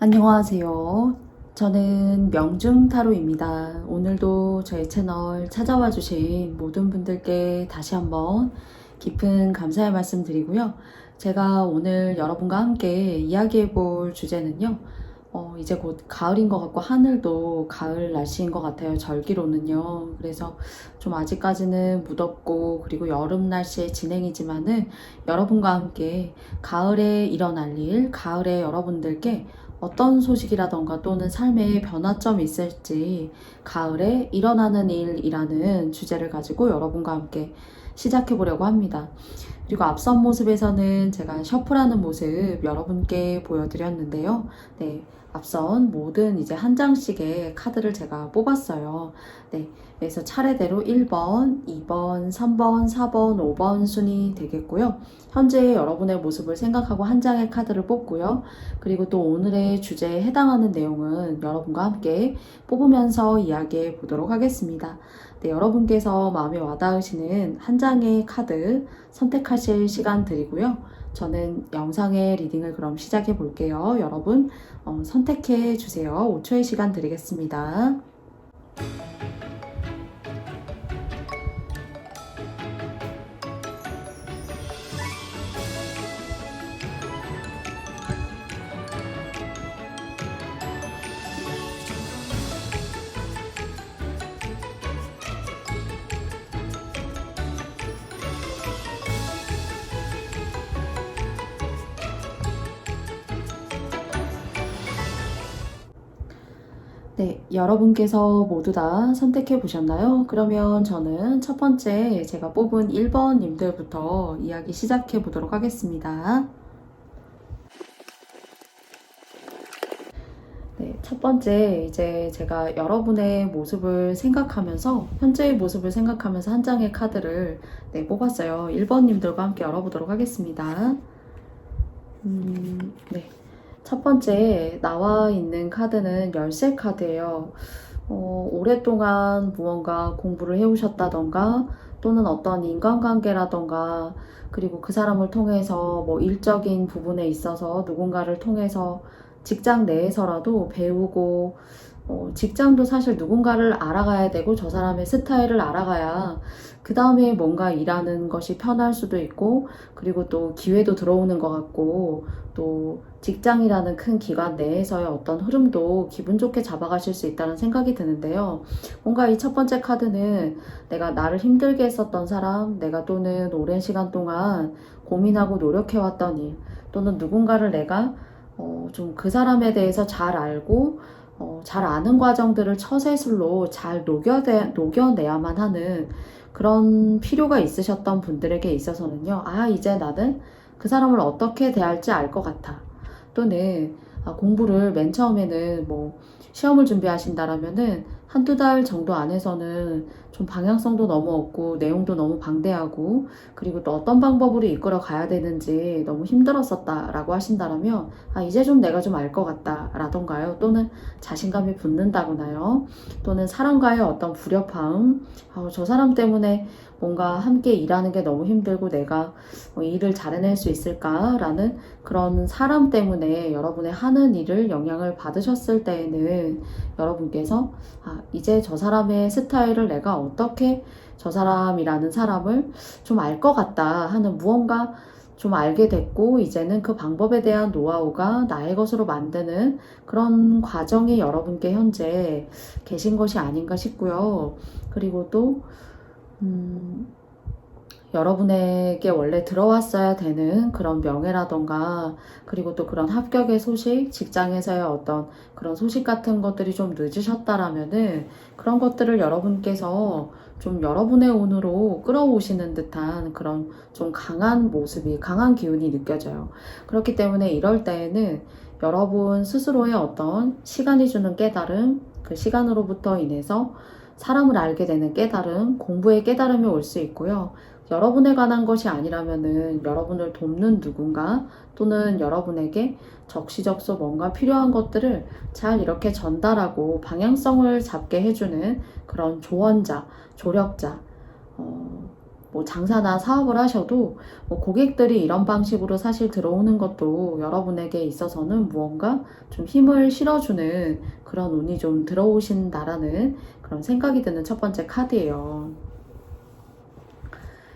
안녕하세요. 저는 명중타로입니다. 오늘도 저희 채널 찾아와 주신 모든 분들께 다시 한번 깊은 감사의 말씀 드리고요. 제가 오늘 여러분과 함께 이야기해 볼 주제는요. 이제 곧 가을인 것 같고 하늘도 가을 날씨인 것 같아요. 절기로는요. 그래서 좀 아직까지는 무덥고 그리고 여름 날씨의 진행이지만은 여러분과 함께 가을에 일어날 일, 가을에 여러분들께 어떤 소식이라던가 또는 삶의 변화점이 있을지 가을에 일어나는 일이라는 주제를 가지고 여러분과 함께 시작해 보려고 합니다. 그리고 앞선 모습에서는 제가 셔플하는 모습 여러분께 보여드렸는데요. 네, 앞선 모든 이제 한 장씩의 카드를 제가 뽑았어요. 네, 그래서 차례대로 1번, 2번, 3번, 4번, 5번 순이 되겠고요. 현재 여러분의 모습을 생각하고 한 장의 카드를 뽑고요. 그리고 또 오늘의 주제에 해당하는 내용은 여러분과 함께 뽑으면서 이야기해 보도록 하겠습니다. 네, 여러분께서 마음에 와닿으시는 한 장의 카드 선택하실 시간 드리고요. 저는 영상의 리딩을 그럼 시작해 볼게요. 여러분 선택해 주세요. 5초의 시간 드리겠습니다. 네, 여러분께서 모두 다 선택해 보셨나요? 그러면 저는 첫 번째 제가 뽑은 1번 님들부터 이야기 시작해 보도록 하겠습니다. 네, 첫 번째 이제 제가 여러분의 모습을 생각하면서 현재의 모습을 생각하면서 한 장의 카드를 뽑았어요. 1번 님들과 함께 열어보도록 하겠습니다. 네. 첫 번째 나와 있는 카드는 열쇠 카드예요. 오랫동안 무언가 공부를 해오셨다던가 또는 어떤 인간관계라던가 그리고 그 사람을 통해서 뭐 일적인 부분에 있어서 누군가를 통해서 직장 내에서라도 배우고 직장도 사실 누군가를 알아가야 되고 저 사람의 스타일을 알아가야 그 다음에 뭔가 일하는 것이 편할 수도 있고 그리고 또 기회도 들어오는 것 같고 또 직장이라는 큰 기관 내에서의 어떤 흐름도 기분 좋게 잡아가실 수 있다는 생각이 드는데요. 뭔가 이 첫 번째 카드는 내가 나를 힘들게 했었던 사람, 내가 또는 오랜 시간 동안 고민하고 노력해왔던 일, 또는 누군가를 내가 좀 그 사람에 대해서 잘 알고 잘 아는 과정들을 처세술로 잘 녹여내야만 하는 그런 필요가 있으셨던 분들에게 있어서는요. 이제 나는 그 사람을 어떻게 대할지 알 것 같아. 또는 공부를 맨 처음에는 뭐 시험을 준비하신다라면은 한두 달 정도 안에서는 좀 방향성도 너무 없고 내용도 너무 방대하고 그리고 또 어떤 방법으로 이끌어 가야 되는지 너무 힘들었었다라고 하신다라면 이제 좀 내가 좀 알 것 같다 라던가요. 또는 자신감이 붙는다거나요. 또는 사람과의 어떤 불협화음, 저 사람 때문에 뭔가 함께 일하는 게 너무 힘들고 내가 일을 잘해낼 수 있을까라는 그런 사람 때문에 여러분의 하는 일을 영향을 받으셨을 때에는 여러분께서 이제 저 사람의 스타일을 내가 어떻게 저 사람이라는 사람을 좀 알 것 같다 하는 무언가 좀 알게 됐고 이제는 그 방법에 대한 노하우가 나의 것으로 만드는 그런 과정이 여러분께 현재 계신 것이 아닌가 싶고요. 그리고 또 여러분에게 원래 들어왔어야 되는 그런 명예라던가 그리고 또 그런 합격의 소식, 직장에서의 어떤 그런 소식 같은 것들이 좀 늦으셨다라면은 그런 것들을 여러분께서 좀 여러분의 운으로 끌어오시는 듯한 그런 좀 강한 모습이, 강한 기운이 느껴져요. 그렇기 때문에 이럴 때에는 여러분 스스로의 어떤 시간이 주는 깨달음, 그 시간으로부터 인해서 사람을 알게 되는 깨달음, 공부의 깨달음이 올 수 있고요. 여러분에 관한 것이 아니라면은 여러분을 돕는 누군가 또는 여러분에게 적시적소 뭔가 필요한 것들을 잘 이렇게 전달하고 방향성을 잡게 해주는 그런 조언자, 조력자, 뭐 장사나 사업을 하셔도 뭐 고객들이 이런 방식으로 사실 들어오는 것도 여러분에게 있어서는 무언가 좀 힘을 실어주는 그런 운이 좀 들어오신다라는 그런 생각이 드는 첫 번째 카드예요.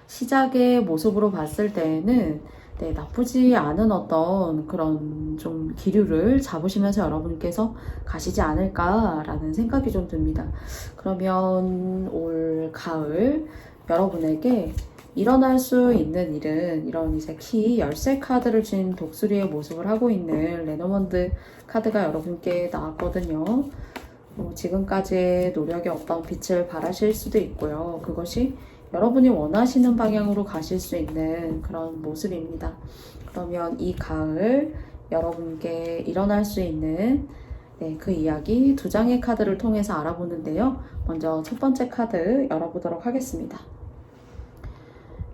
시작의 모습으로 봤을 때에는 네, 나쁘지 않은 어떤 그런 좀 기류를 잡으시면서 여러분께서 가시지 않을까라는 생각이 좀 듭니다. 그러면 올 가을 여러분에게 일어날 수 있는 일은 이런 이제 키 열쇠 카드를 쥔 독수리의 모습을 하고 있는 레노먼드 카드가 여러분께 나왔거든요. 지금까지의 노력의 어떤 빛을 발하실 수도 있고요. 그것이 여러분이 원하시는 방향으로 가실 수 있는 그런 모습입니다. 그러면 이 가을 여러분께 일어날 수 있는 네, 그 이야기 두 장의 카드를 통해서 알아보는데요. 먼저 첫 번째 카드 열어보도록 하겠습니다.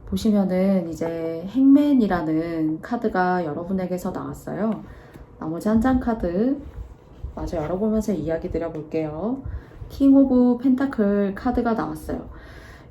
보시면은 이제 행맨이라는 카드가 여러분에게서 나왔어요. 나머지 한 장 카드 마저 열어보면서 이야기 드려볼게요. 킹 오브 펜타클 카드가 나왔어요.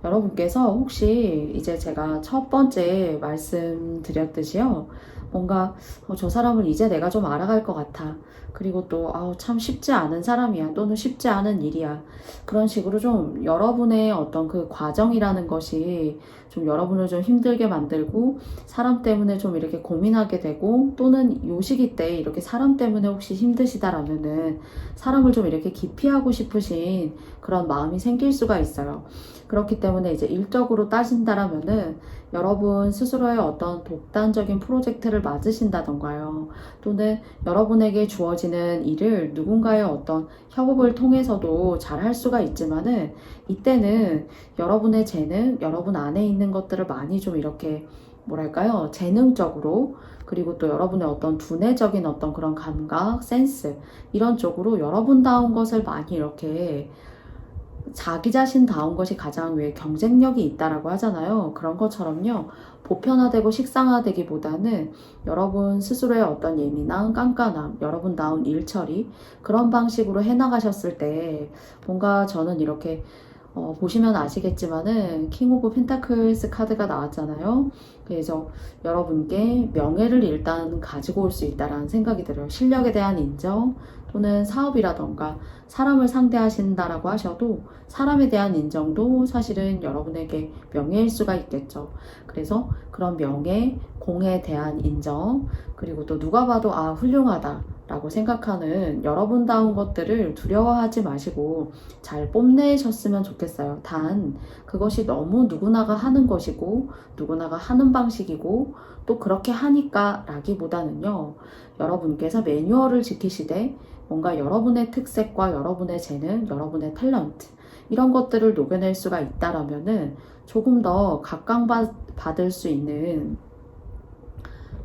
여러분께서 혹시 이제 제가 첫 번째 말씀드렸듯이요. 뭔가 저 사람을 이제 내가 좀 알아갈 것 같아. 그리고 또 참 쉽지 않은 사람이야. 또는 쉽지 않은 일이야. 그런 식으로 좀 여러분의 어떤 그 과정이라는 것이 좀 여러분을 좀 힘들게 만들고 사람 때문에 좀 이렇게 고민하게 되고 또는 요 시기 때 이렇게 사람 때문에 혹시 힘드시다라면은 사람을 좀 이렇게 기피하고 싶으신 그런 마음이 생길 수가 있어요. 그렇기 때문에 이제 일적으로 따진다라면은 여러분 스스로의 어떤 독단적인 프로젝트를 맞으신다던가요. 또는 여러분에게 주어지는 일을 누군가의 어떤 협업을 통해서도 잘 할 수가 있지만은 이때는 여러분의 재능, 여러분 안에 있는 것들을 많이 좀 이렇게 뭐랄까요? 재능적으로 그리고 또 여러분의 어떤 두뇌적인 어떤 그런 감각, 센스 이런 쪽으로 여러분다운 것을 많이 이렇게 자기 자신다운 것이 가장 왜 경쟁력이 있다라고 하잖아요. 그런 것처럼요. 보편화되고 식상화되기보다는 여러분 스스로의 어떤 예민함, 깐깐함, 여러분다운 일 처리 그런 방식으로 해나가셨을 때 뭔가 저는 이렇게 보시면 아시겠지만은 킹 오브 펜타클스 카드가 나왔잖아요. 그래서 여러분께 명예를 일단 가지고 올 수 있다라는 생각이 들어요. 실력에 대한 인정 또는 사업이라던가 사람을 상대하신다라고 하셔도 사람에 대한 인정도 사실은 여러분에게 명예일 수가 있겠죠. 그래서 그런 명예, 공에 대한 인정 그리고 또 누가 봐도 훌륭하다 라고 생각하는 여러분다운 것들을 두려워하지 마시고 잘 뽐내셨으면 좋겠어요. 단 그것이 너무 누구나가 하는 것이고 누구나가 하는 방식이고 또 그렇게 하니까 라기보다는요. 여러분께서 매뉴얼을 지키시되 뭔가 여러분의 특색과 여러분의 재능, 여러분의 탤런트 이런 것들을 녹여낼 수가 있다라면은 조금 더 각광받을 수 있는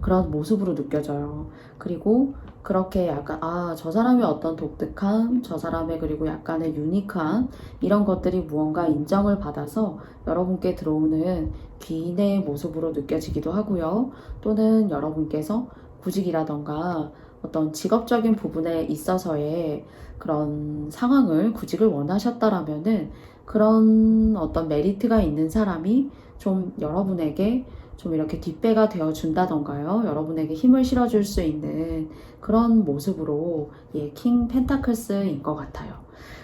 그런 모습으로 느껴져요. 그리고 그렇게 약간 저 사람의 어떤 독특함, 저 사람의 그리고 약간의 유니크한 이런 것들이 무언가 인정을 받아서 여러분께 들어오는 귀인의 모습으로 느껴지기도 하고요. 또는 여러분께서 구직이라던가 어떤 직업적인 부분에 있어서의 그런 상황을 구직을 원하셨다라면은 그런 어떤 메리트가 있는 사람이 좀 여러분에게 좀 이렇게 뒷배가 되어 준다던가요. 여러분에게 힘을 실어줄 수 있는 그런 모습으로 킹 펜타클스인 것 같아요.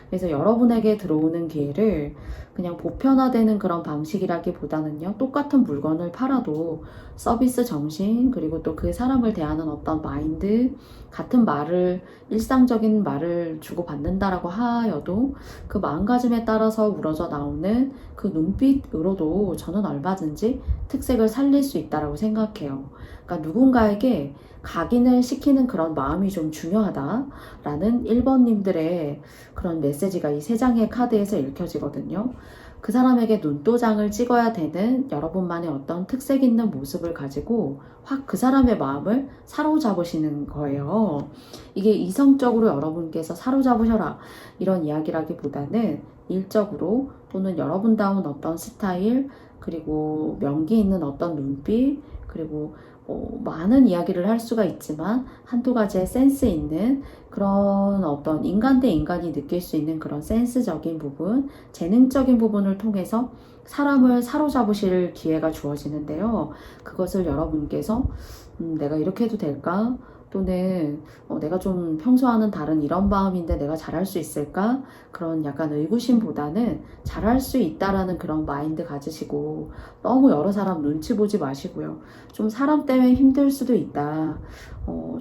그래서 여러분에게 들어오는 기회를 그냥 보편화되는 그런 방식이라기보다는요. 똑같은 물건을 팔아도 서비스 정신 그리고 또 그 사람을 대하는 어떤 마인드 같은 말을 일상적인 말을 주고받는다라고 하여도 그 마음가짐에 따라서 우러져 나오는 그 눈빛으로도 저는 얼마든지 특색을 살릴 수 있다라고 생각해요. 그러니까 누군가에게 각인을 시키는 그런 마음이 좀 중요하다라는 1번님들의 그런 메시지가 이 세 장의 카드에서 읽혀지거든요. 그 사람에게 눈도장을 찍어야 되는 여러분만의 어떤 특색 있는 모습을 가지고 확 그 사람의 마음을 사로잡으시는 거예요. 이게 이성적으로 여러분께서 사로잡으셔라 이런 이야기라기보다는 일적으로 또는 여러분다운 어떤 스타일 그리고 명기 있는 어떤 눈빛 그리고 많은 이야기를 할 수가 있지만 한두 가지의 센스 있는 그런 어떤 인간 대 인간이 느낄 수 있는 그런 센스적인 부분, 재능적인 부분을 통해서 사람을 사로잡으실 기회가 주어지는데요. 그것을 여러분께서 내가 이렇게 해도 될까? 또는 내가 좀 평소와는 다른 이런 마음인데 내가 잘할 수 있을까? 그런 약간 의구심보다는 잘할 수 있다라는 그런 마인드 가지시고 너무 여러 사람 눈치 보지 마시고요. 좀 사람 때문에 힘들 수도 있다.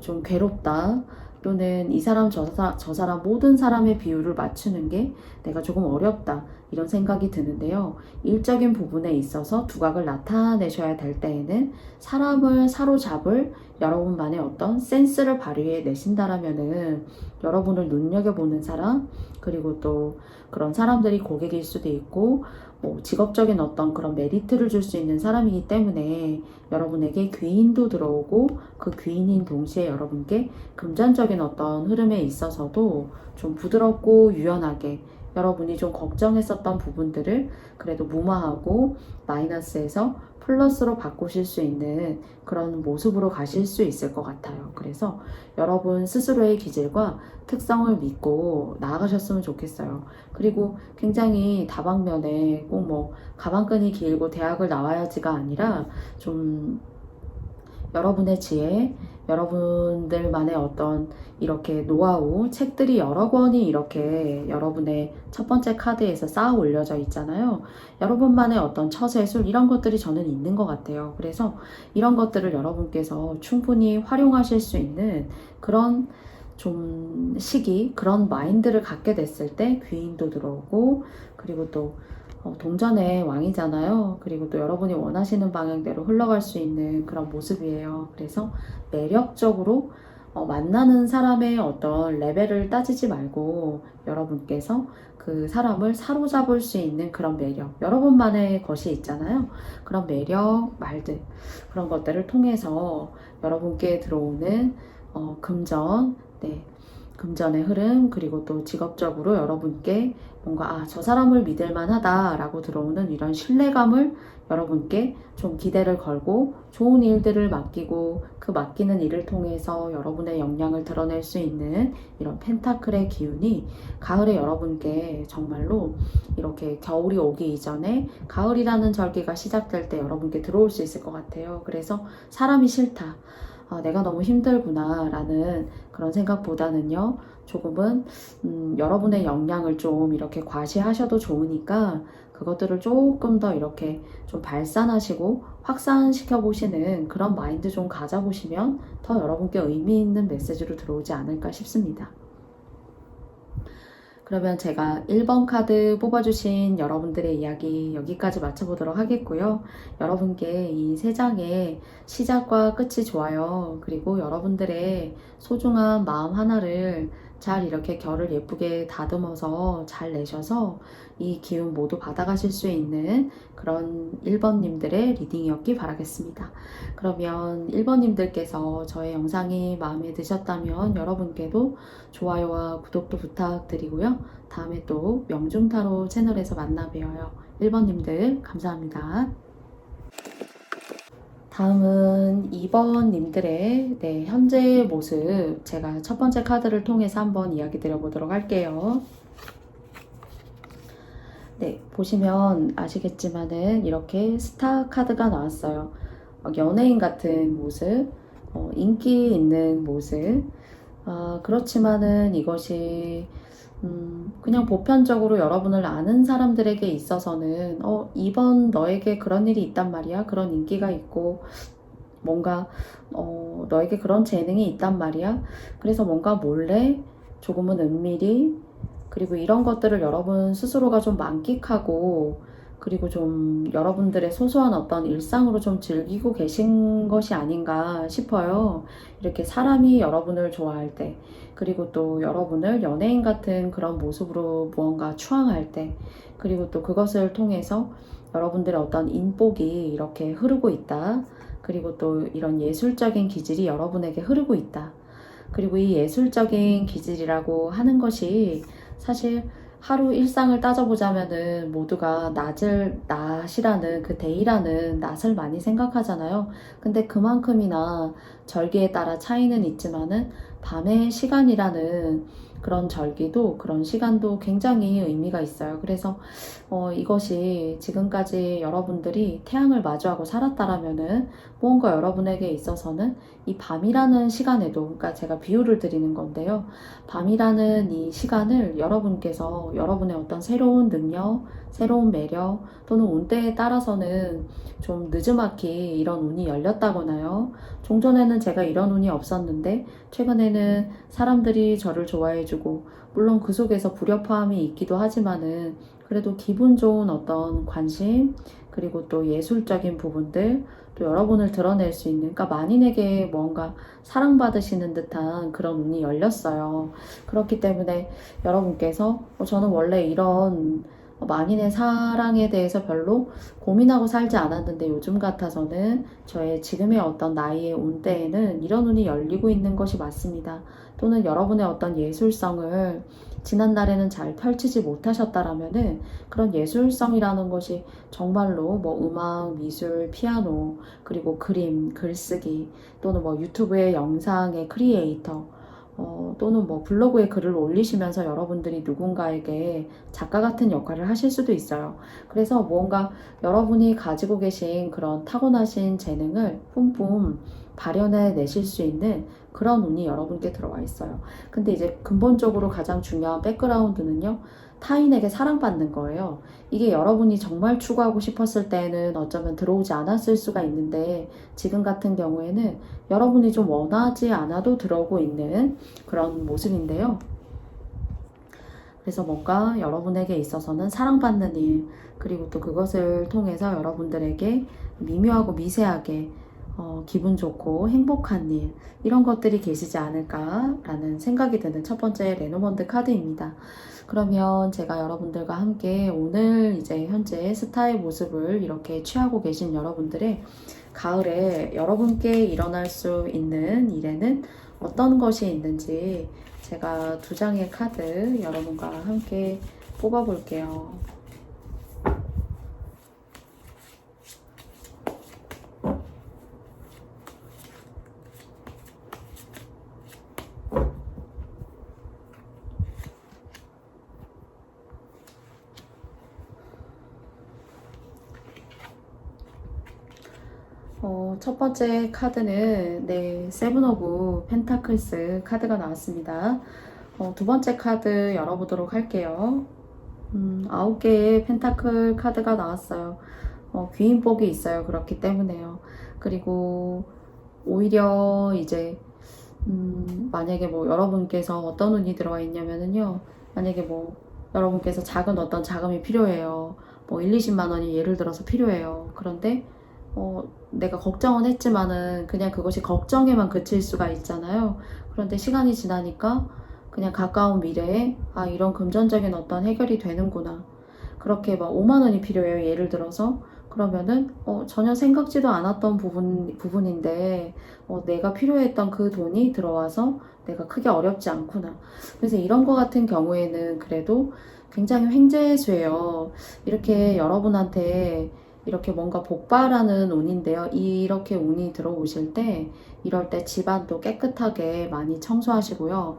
좀 괴롭다. 또는 이 사람 저 사람 모든 사람의 비율을 맞추는 게 내가 조금 어렵다. 이런 생각이 드는데요. 일적인 부분에 있어서 두각을 나타내셔야 될 때에는 사람을 사로잡을 여러분만의 어떤 센스를 발휘해 내신다라면은 여러분을 눈여겨보는 사람, 그리고 또 그런 사람들이 고객일 수도 있고 직업적인 어떤 그런 메리트를 줄 수 있는 사람이기 때문에 여러분에게 귀인도 들어오고 그 귀인인 동시에 여러분께 금전적인 어떤 흐름에 있어서도 좀 부드럽고 유연하게 여러분이 좀 걱정했었던 부분들을 그래도 무마하고 마이너스에서 플러스로 바꾸실 수 있는 그런 모습으로 가실 수 있을 것 같아요. 그래서 여러분 스스로의 기질과 특성을 믿고 나아가셨으면 좋겠어요. 그리고 굉장히 다방면에 꼭 뭐 가방끈이 길고 대학을 나와야지가 아니라 좀 여러분의 지혜, 여러분들만의 어떤 이렇게 노하우, 책들이 여러 권이 이렇게 여러분의 첫 번째 카드에서 쌓아 올려져 있잖아요. 여러분만의 어떤 처세술 이런 것들이 저는 있는 것 같아요. 그래서 이런 것들을 여러분께서 충분히 활용하실 수 있는 그런 좀 시기, 그런 마인드를 갖게 됐을 때 귀인도 들어오고 그리고 또 동전의 왕이잖아요. 그리고 또 여러분이 원하시는 방향대로 흘러갈 수 있는 그런 모습이에요. 그래서 매력적으로 만나는 사람의 어떤 레벨을 따지지 말고 여러분께서 그 사람을 사로잡을 수 있는 그런 매력, 여러분만의 것이 있잖아요. 그런 매력, 말들, 그런 것들을 통해서 여러분께 들어오는 금전, 네, 금전의 흐름, 그리고 또 직업적으로 여러분께 뭔가 저 사람을 믿을 만하다라고 들어오는 이런 신뢰감을 여러분께 좀 기대를 걸고 좋은 일들을 맡기고 그 맡기는 일을 통해서 여러분의 역량을 드러낼 수 있는 이런 펜타클의 기운이 가을에 여러분께 정말로 이렇게 겨울이 오기 이전에 가을이라는 절기가 시작될 때 여러분께 들어올 수 있을 것 같아요. 그래서 사람이 싫다. 내가 너무 힘들구나 라는 그런 생각보다는요, 조금은 여러분의 역량을 좀 이렇게 과시하셔도 좋으니까 그것들을 조금 더 이렇게 좀 발산하시고 확산시켜 보시는 그런 마인드 좀 가져보시면 더 여러분께 의미 있는 메시지로 들어오지 않을까 싶습니다. 그러면 제가 1번 카드 뽑아주신 여러분들의 이야기 여기까지 마쳐보도록 하겠고요. 여러분께 이 3장의 시작과 끝이 좋아요. 그리고 여러분들의 소중한 마음 하나를 잘 이렇게 결을 예쁘게 다듬어서 잘 내셔서 이 기운 모두 받아가실 수 있는 그런 1번님들의 리딩이었기 바라겠습니다. 그러면 1번님들께서 저의 영상이 마음에 드셨다면 여러분께도 좋아요와 구독도 부탁드리고요. 다음에 또 명중타로 채널에서 만나 뵈어요. 1번님들 감사합니다. 다음은 2번님들의 현재의 모습 제가 첫 번째 카드를 통해서 한번 이야기 드려보도록 할게요. 네, 보시면 아시겠지만은 이렇게 스타 카드가 나왔어요. 연예인 같은 모습, 인기 있는 모습. 그렇지만은 이것이 그냥 보편적으로 여러분을 아는 사람들에게 있어서는 이번 너에게 그런 일이 있단 말이야. 그런 인기가 있고 뭔가 너에게 그런 재능이 있단 말이야. 그래서 뭔가 몰래 조금은 은밀히 그리고 이런 것들을 여러분 스스로가 좀 만끽하고 그리고 좀 여러분들의 소소한 어떤 일상으로 좀 즐기고 계신 것이 아닌가 싶어요. 이렇게 사람이 여러분을 좋아할 때 그리고 또 여러분을 연예인 같은 그런 모습으로 무언가 추앙할 때 그리고 또 그것을 통해서 여러분들의 어떤 인복이 이렇게 흐르고 있다. 그리고 또 이런 예술적인 기질이 여러분에게 흐르고 있다. 그리고 이 예술적인 기질이라고 하는 것이 사실 하루 일상을 따져보자면은 모두가 낮이라는 그 데이라는 낮을 많이 생각하잖아요. 근데 그만큼이나 절기에 따라 차이는 있지만은 밤의 시간이라는 그런 절기도 그런 시간도 굉장히 의미가 있어요. 그래서 이것이 지금까지 여러분들이 태양을 마주하고 살았다라면은 무언가 여러분에게 있어서는 이 밤이라는 시간에도, 그러니까 제가 비유를 드리는 건데요. 밤이라는 이 시간을 여러분께서 여러분의 어떤 새로운 능력, 새로운 매력 또는 운때에 따라서는 좀 느지막이 이런 운이 열렸다거나요. 종전에는 제가 이런 운이 없었는데 최근에는 사람들이 저를 좋아해주고, 물론 그 속에서 불협화음이 있기도 하지만은 그래도 기분 좋은 어떤 관심, 그리고 또 예술적인 부분들, 또 여러분을 드러낼 수 있는, 그러니까 만인에게 뭔가 사랑받으시는 듯한 그런 운이 열렸어요. 그렇기 때문에 여러분께서 저는 원래 이런 만인의 사랑에 대해서 별로 고민하고 살지 않았는데 요즘 같아서는 저의 지금의 어떤 나이의 운때에는 이런 운이 열리고 있는 것이 맞습니다. 또는 여러분의 어떤 예술성을 지난날에는 잘 펼치지 못하셨다라면은 그런 예술성이라는 것이 정말로 뭐 음악, 미술, 피아노, 그리고 그림, 글쓰기, 또는 뭐 유튜브의 영상의 크리에이터, 또는 뭐 블로그에 글을 올리시면서 여러분들이 누군가에게 작가 같은 역할을 하실 수도 있어요. 그래서 뭔가 여러분이 가지고 계신 그런 타고나신 재능을 뿜뿜 발현해 내실 수 있는 그런 운이 여러분께 들어와 있어요. 근데 이제 근본적으로 가장 중요한 백그라운드는요, 타인에게 사랑받는 거예요. 이게 여러분이 정말 추구하고 싶었을 때는 어쩌면 들어오지 않았을 수가 있는데, 지금 같은 경우에는 여러분이 좀 원하지 않아도 들어오고 있는 그런 모습인데요. 그래서 뭔가 여러분에게 있어서는 사랑받는 일, 그리고 또 그것을 통해서 여러분들에게 미묘하고 미세하게 기분 좋고 행복한 일, 이런 것들이 계시지 않을까라는 생각이 드는 첫 번째 레노먼드 카드입니다. 그러면 제가 여러분들과 함께 오늘 이제 현재 스타의 모습을 이렇게 취하고 계신 여러분들의 가을에 여러분께 일어날 수 있는 일에는 어떤 것이 있는지 제가 두 장의 카드 여러분과 함께 뽑아볼게요. 첫 번째 카드는 세븐 오브 펜타클스 카드가 나왔습니다. 두 번째 카드 열어보도록 할게요. 9개의 펜타클 카드가 나왔어요. 귀인복이 있어요. 그렇기 때문에요. 그리고 오히려 이제 만약에 뭐 여러분께서 어떤 운이 들어와 있냐면은요, 만약에 뭐 여러분께서 작은 어떤 자금이 필요해요. 뭐 1, 20만 원이 예를 들어서 필요해요. 그런데 내가 걱정은 했지만은 그냥 그것이 걱정에만 그칠 수가 있잖아요. 그런데 시간이 지나니까 그냥 가까운 미래에 이런 금전적인 어떤 해결이 되는구나. 그렇게 막 5만 원이 필요해요. 예를 들어서. 그러면은 전혀 생각지도 않았던 부분인데 내가 필요했던 그 돈이 들어와서 내가 크게 어렵지 않구나. 그래서 이런 거 같은 경우에는 그래도 굉장히 횡재수예요. 이렇게 여러분한테 이렇게 뭔가 복바라는 운인데요. 이렇게 운이 들어오실 때 이럴 때 집안도 깨끗하게 많이 청소하시고요.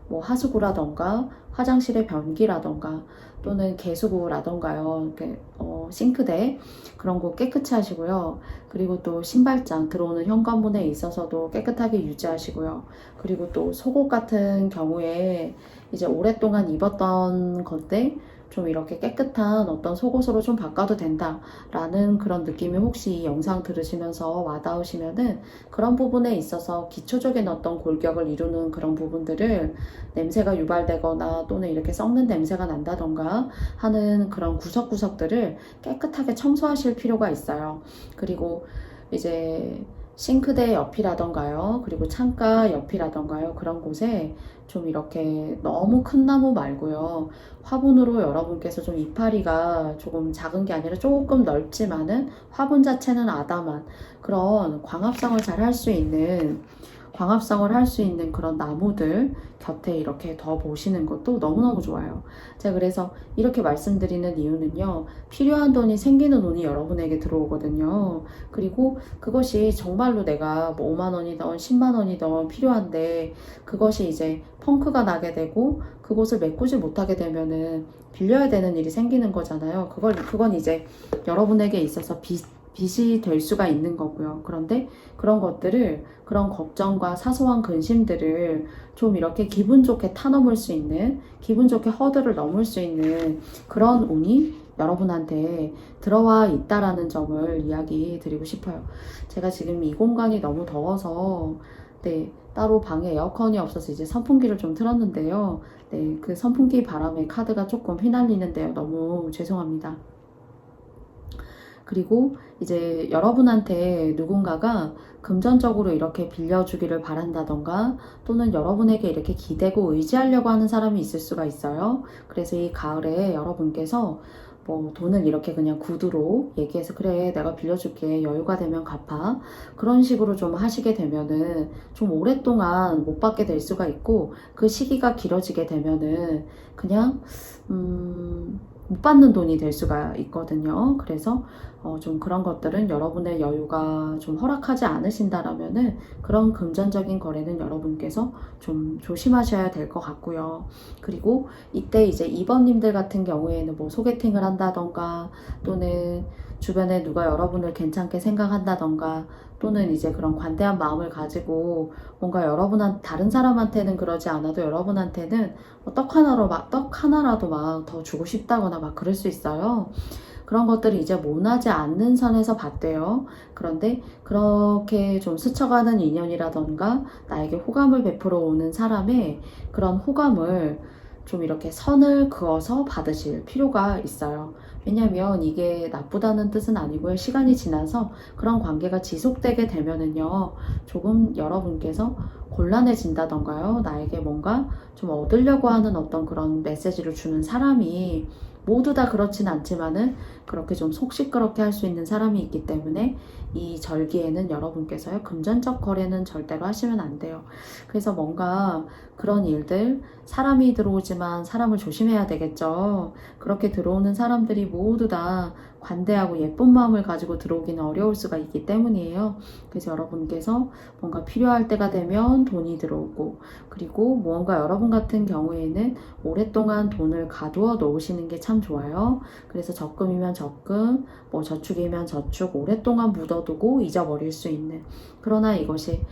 뭐 하수구라던가 화장실의 변기라던가 또는 개수구라던가요. 이렇게 싱크대 그런 거 깨끗이 하시고요. 그리고 또 신발장 들어오는 현관문에 있어서도 깨끗하게 유지하시고요. 그리고 또 속옷 같은 경우에 이제 오랫동안 입었던 건데 좀 이렇게 깨끗한 어떤 속옷으로 좀 바꿔도 된다라는 그런 느낌이 혹시 이 영상 들으시면서 와닿으시면은 그런 부분에 있어서 기초적인 어떤 골격을 이루는 그런 부분들을 냄새가 유발되거나 또는 이렇게 썩는 냄새가 난다던가 하는 그런 구석구석들을 깨끗하게 청소하실 필요가 있어요. 그리고 이제 싱크대 옆이라던가요, 그리고 창가 옆이라던가요, 그런 곳에 좀 이렇게 너무 큰 나무 말고요, 화분으로 여러분께서 좀 이파리가 조금 작은 게 아니라 조금 넓지만은 화분 자체는 아담한 그런 광합성을 잘 할 수 있는 광합성을 할 수 있는 그런 나무들 곁에 이렇게 더 보시는 것도 너무너무 좋아요. 제가 그래서 이렇게 말씀드리는 이유는요, 필요한 돈이 생기는 운이 여러분에게 들어오거든요. 그리고 그것이 정말로 내가 뭐 5만 원이든 10만 원이든 필요한데 그것이 이제 펑크가 나게 되고 그곳을 메꾸지 못하게 되면은 빌려야 되는 일이 생기는 거잖아요. 그건 이제 여러분에게 있어서 빚이 될 수가 있는 거고요. 그런데 그런 것들을, 그런 걱정과 사소한 근심들을 좀 이렇게 기분 좋게 타넘을 수 있는, 기분 좋게 허들을 넘을 수 있는 그런 운이 여러분한테 들어와 있다라는 점을 이야기 드리고 싶어요. 제가 지금 이 공간이 너무 더워서, 네, 따로 방에 에어컨이 없어서 이제 선풍기를 좀 틀었는데요. 네, 그 선풍기 바람에 카드가 조금 휘날리는데요. 너무 죄송합니다. 그리고 이제 여러분한테 누군가가 금전적으로 이렇게 빌려주기를 바란다던가 또는 여러분에게 이렇게 기대고 의지하려고 하는 사람이 있을 수가 있어요. 그래서 이 가을에 여러분께서 뭐 돈을 이렇게 그냥 구두로 얘기해서 그래 내가 빌려줄게 여유가 되면 갚아 그런 식으로 좀 하시게 되면은 좀 오랫동안 못 받게 될 수가 있고 그 시기가 길어지게 되면은 그냥 못 받는 돈이 될 수가 있거든요. 그래서 좀 그런 것들은 여러분의 여유가 좀 허락하지 않으신다라면은 그런 금전적인 거래는 여러분께서 좀 조심하셔야 될 것 같고요. 그리고 이때 이제 2번님들 같은 경우에는 뭐 소개팅을 한다던가 또는 주변에 누가 여러분을 괜찮게 생각한다던가 또는 이제 그런 관대한 마음을 가지고 뭔가 다른 사람한테는 그러지 않아도 여러분한테는 떡 하나라도 막 더 주고 싶다거나 막 그럴 수 있어요. 그런 것들이 이제 모나지 않는 선에서 봤대요. 그런데 그렇게 좀 스쳐가는 인연이라던가 나에게 호감을 베풀어 오는 사람의 그런 호감을 좀 이렇게 선을 그어서 받으실 필요가 있어요. 왜냐면 이게 나쁘다는 뜻은 아니고요. 시간이 지나서 그런 관계가 지속되게 되면은요, 조금 여러분께서 곤란해진다던가요. 나에게 뭔가 좀 얻으려고 하는 어떤 그런 메시지를 주는 사람이 모두 다 그렇진 않지만은 그렇게 좀 속 시끄럽게 할 수 있는 사람이 있기 때문에 이 절기에는 여러분께서요, 금전적 거래는 절대로 하시면 안 돼요. 그래서 뭔가 그런 일들, 사람이 들어오지만 사람을 조심해야 되겠죠. 그렇게 들어오는 사람들이 모두 다 관대하고 예쁜 마음을 가지고 들어오기는 어려울 수가 있기 때문이에요. 그래서 여러분께서 뭔가 필요할 때가 되면 돈이 들어오고, 그리고 무언가 여러분 같은 경우에는 오랫동안 돈을 가두어 놓으시는 게 참 좋아요. 그래서 적금이면 적금, 뭐 저축이면 저축, 오랫동안 묻어두고 잊어버릴 수 있는. 그러나 이것이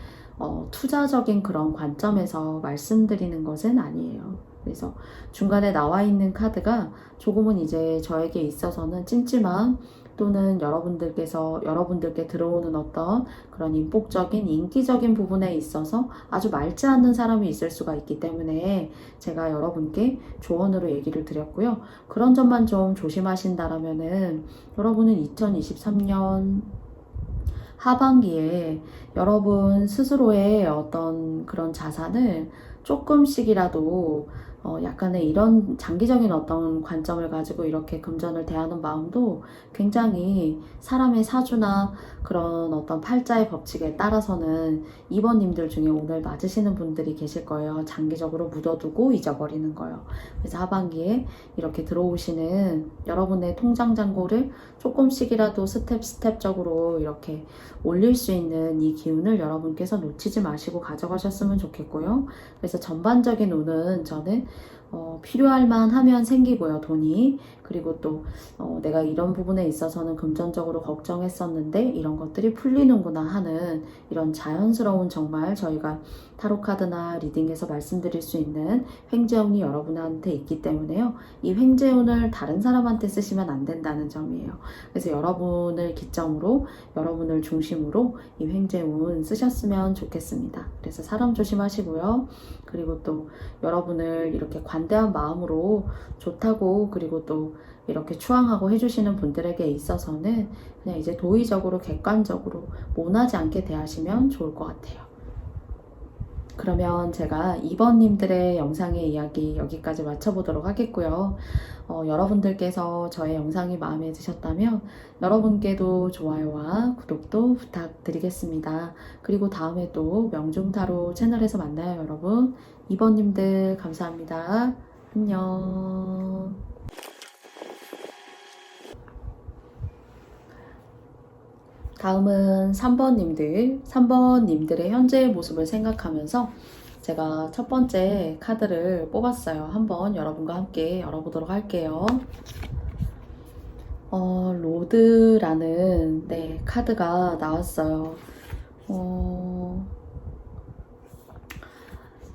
투자적인 그런 관점에서 말씀드리는 것은 아니에요. 그래서 중간에 나와 있는 카드가 조금은 이제 저에게 있어서는 찜찜한 또는 여러분들께 들어오는 어떤 그런 인복적인, 인기적인 부분에 있어서 아주 맑지 않는 사람이 있을 수가 있기 때문에 제가 여러분께 조언으로 얘기를 드렸고요. 그런 점만 좀 조심하신다라면은 여러분은 2023년 하반기에 여러분 스스로의 어떤 그런 자산을 조금씩이라도 약간의 이런 장기적인 어떤 관점을 가지고 이렇게 금전을 대하는 마음도 굉장히 사람의 사주나 그런 어떤 팔자의 법칙에 따라서는 2번님들 중에 오늘 맞으시는 분들이 계실 거예요. 장기적으로 묻어두고 잊어버리는 거예요. 그래서 하반기에 이렇게 들어오시는 여러분의 통장 잔고를 조금씩이라도 스텝적으로 이렇게 올릴 수 있는 이 기운을 여러분께서 놓치지 마시고 가져가셨으면 좋겠고요. 그래서 전반적인 운은 저는 필요할 만하면 생기고요, 돈이. 그리고 또 내가 이런 부분에 있어서는 금전적으로 걱정했었는데 이런 것들이 풀리는구나 하는 이런 자연스러운 정말 저희가 타로카드나 리딩에서 말씀드릴 수 있는 횡재운이 여러분한테 있기 때문에요. 이 횡재운을 다른 사람한테 쓰시면 안 된다는 점이에요. 그래서 여러분을 기점으로, 여러분을 중심으로 이 횡재운 쓰셨으면 좋겠습니다. 그래서 사람 조심하시고요. 그리고 또 여러분을 이렇게 관대한 마음으로 좋다고 그리고 또 이렇게 추앙하고 해주시는 분들에게 있어서는 그냥 이제 도의적으로 객관적으로 모나지 않게 대하시면 좋을 것 같아요. 그러면 제가 2번님들의 영상의 이야기 여기까지 마쳐보도록 하겠고요. 여러분들께서 저의 영상이 마음에 드셨다면 여러분께도 좋아요와 구독도 부탁드리겠습니다. 그리고 다음에 또 명중타로 채널에서 만나요, 여러분. 2번님들 감사합니다. 안녕. 다음은 3번님들의 현재의 모습을 생각하면서 제가 첫 번째 카드를 뽑았어요. 한번 여러분과 함께 열어보도록 할게요. 로드라는 카드가 나왔어요.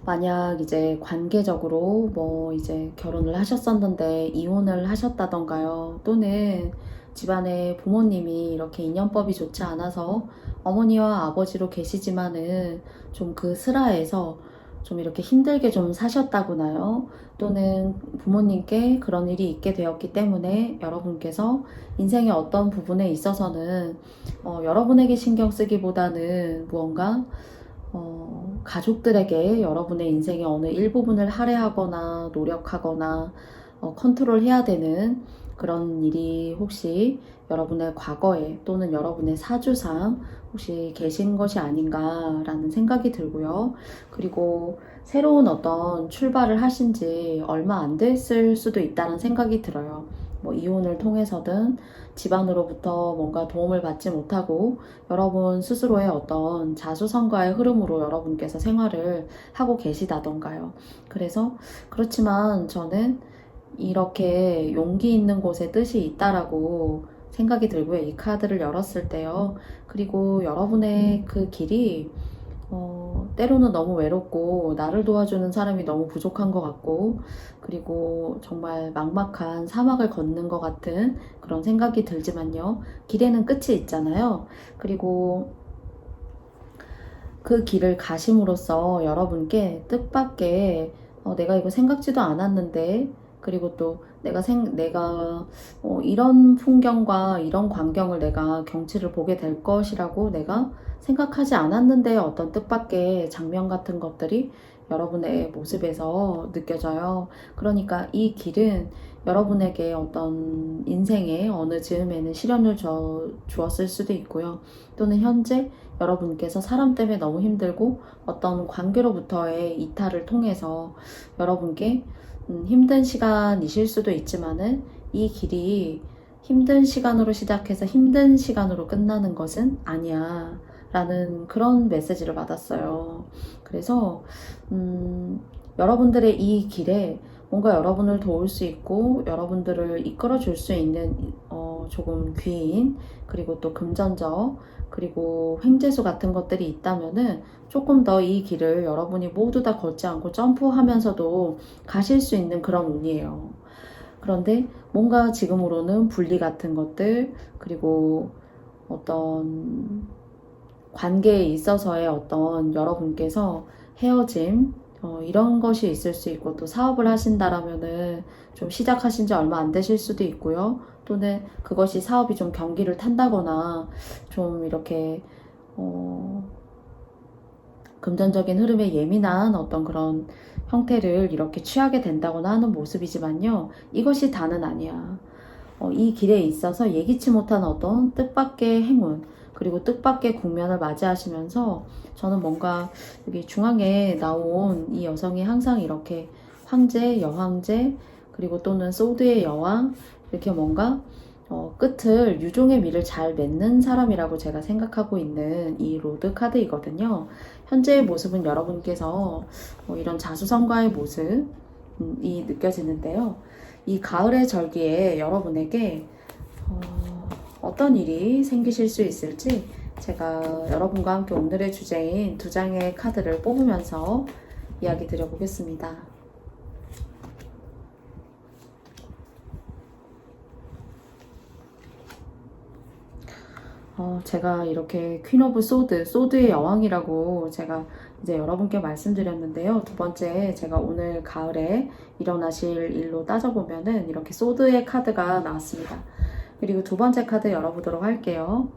만약 이제 관계적으로 이제 결혼을 하셨었는데 이혼을 하셨다던가요. 또는 집안에 부모님이 이렇게 인연법이 좋지 않아서 어머니와 아버지로 계시지만은 좀 그 슬하에서 좀 이렇게 힘들게 좀 사셨다거나요. 또는 부모님께 그런 일이 있게 되었기 때문에 여러분께서 인생의 어떤 부분에 있어서는 여러분에게 신경 쓰기보다는 무언가 가족들에게 여러분의 인생의 어느 일부분을 할애하거나 노력하거나 컨트롤 해야 되는 그런 일이 혹시 여러분의 과거에 또는 여러분의 사주상 혹시 계신 것이 아닌가라는 생각이 들고요. 그리고 새로운 어떤 출발을 하신 지 얼마 안 됐을 수도 있다는 생각이 들어요. 이혼을 통해서든 집안으로부터 뭔가 도움을 받지 못하고 여러분 스스로의 어떤 자수성가의 흐름으로 여러분께서 생활을 하고 계시다던가요. 그래서 그렇지만 저는 이렇게 용기 있는 곳에 뜻이 있다라고 생각이 들고요. 이 카드를 열었을 때요. 그리고 여러분의 그 길이 때로는 너무 외롭고 나를 도와주는 사람이 너무 부족한 것 같고 그리고 정말 막막한 사막을 걷는 것 같은 그런 생각이 들지만요. 길에는 끝이 있잖아요. 그리고 그 길을 가심으로써 여러분께 뜻밖의 내가 이거 생각지도 않았는데 그리고 또 내가 이런 풍경과 이런 광경을 내가 경치를 보게 될 것이라고 내가 생각하지 않았는데 어떤 뜻밖의 장면 같은 것들이 여러분의 모습에서 느껴져요. 그러니까 이 길은 여러분에게 어떤 인생의 어느 즈음에는 시련을 주었을 수도 있고요. 또는 현재 여러분께서 사람 때문에 너무 힘들고 어떤 관계로부터의 이탈을 통해서 여러분께 힘든 시간이실 수도 있지만은 이 길이 힘든 시간으로 시작해서 힘든 시간으로 끝나는 것은 아니야 라는 그런 메시지를 받았어요. 그래서 여러분들의 이 길에 뭔가 여러분을 도울 수 있고 여러분들을 이끌어 줄 수 있는 조금 귀인 그리고 또 금전적 그리고 횡재수 같은 것들이 있다면은 조금 더 이 길을 여러분이 모두 다 걷지 않고 점프하면서도 가실 수 있는 그런 운이에요. 그런데 뭔가 지금으로는 분리 같은 것들 그리고 어떤 관계에 있어서의 어떤 여러분께서 헤어짐 이런 것이 있을 수 있고 또 사업을 하신다라면은 좀 시작하신 지 얼마 안 되실 수도 있고요. 또는 그것이 사업이 좀 경기를 탄다거나 좀 이렇게 금전적인 흐름에 예민한 어떤 그런 형태를 이렇게 취하게 된다거나 하는 모습이지만요. 이것이 다는 아니야. 이 길에 있어서 예기치 못한 어떤 뜻밖의 행운 그리고 뜻밖의 국면을 맞이하시면서 저는 뭔가 여기 중앙에 나온 이 여성이 항상 이렇게 황제, 여황제 그리고 또는 소드의 여왕 이렇게 뭔가 끝을 유종의 미를 잘 맺는 사람이라고 제가 생각하고 있는 이 로드 카드이거든요. 현재의 모습은 여러분께서 이런 자수성가의 모습이 느껴지는데요. 이 가을의 절기에 여러분에게 어떤 일이 생기실 수 있을지 제가 여러분과 함께 오늘의 주제인 두 장의 카드를 뽑으면서 이야기 드려보겠습니다. 제가 이렇게 퀸 오브 소드의 여왕이라고 제가 이제 여러분께 말씀드렸는데요. 두 번째, 제가 오늘 가을에 일어나실 일로 따져보면은 이렇게 소드의 카드가 나왔습니다. 그리고 두 번째 카드 열어보도록 할게요.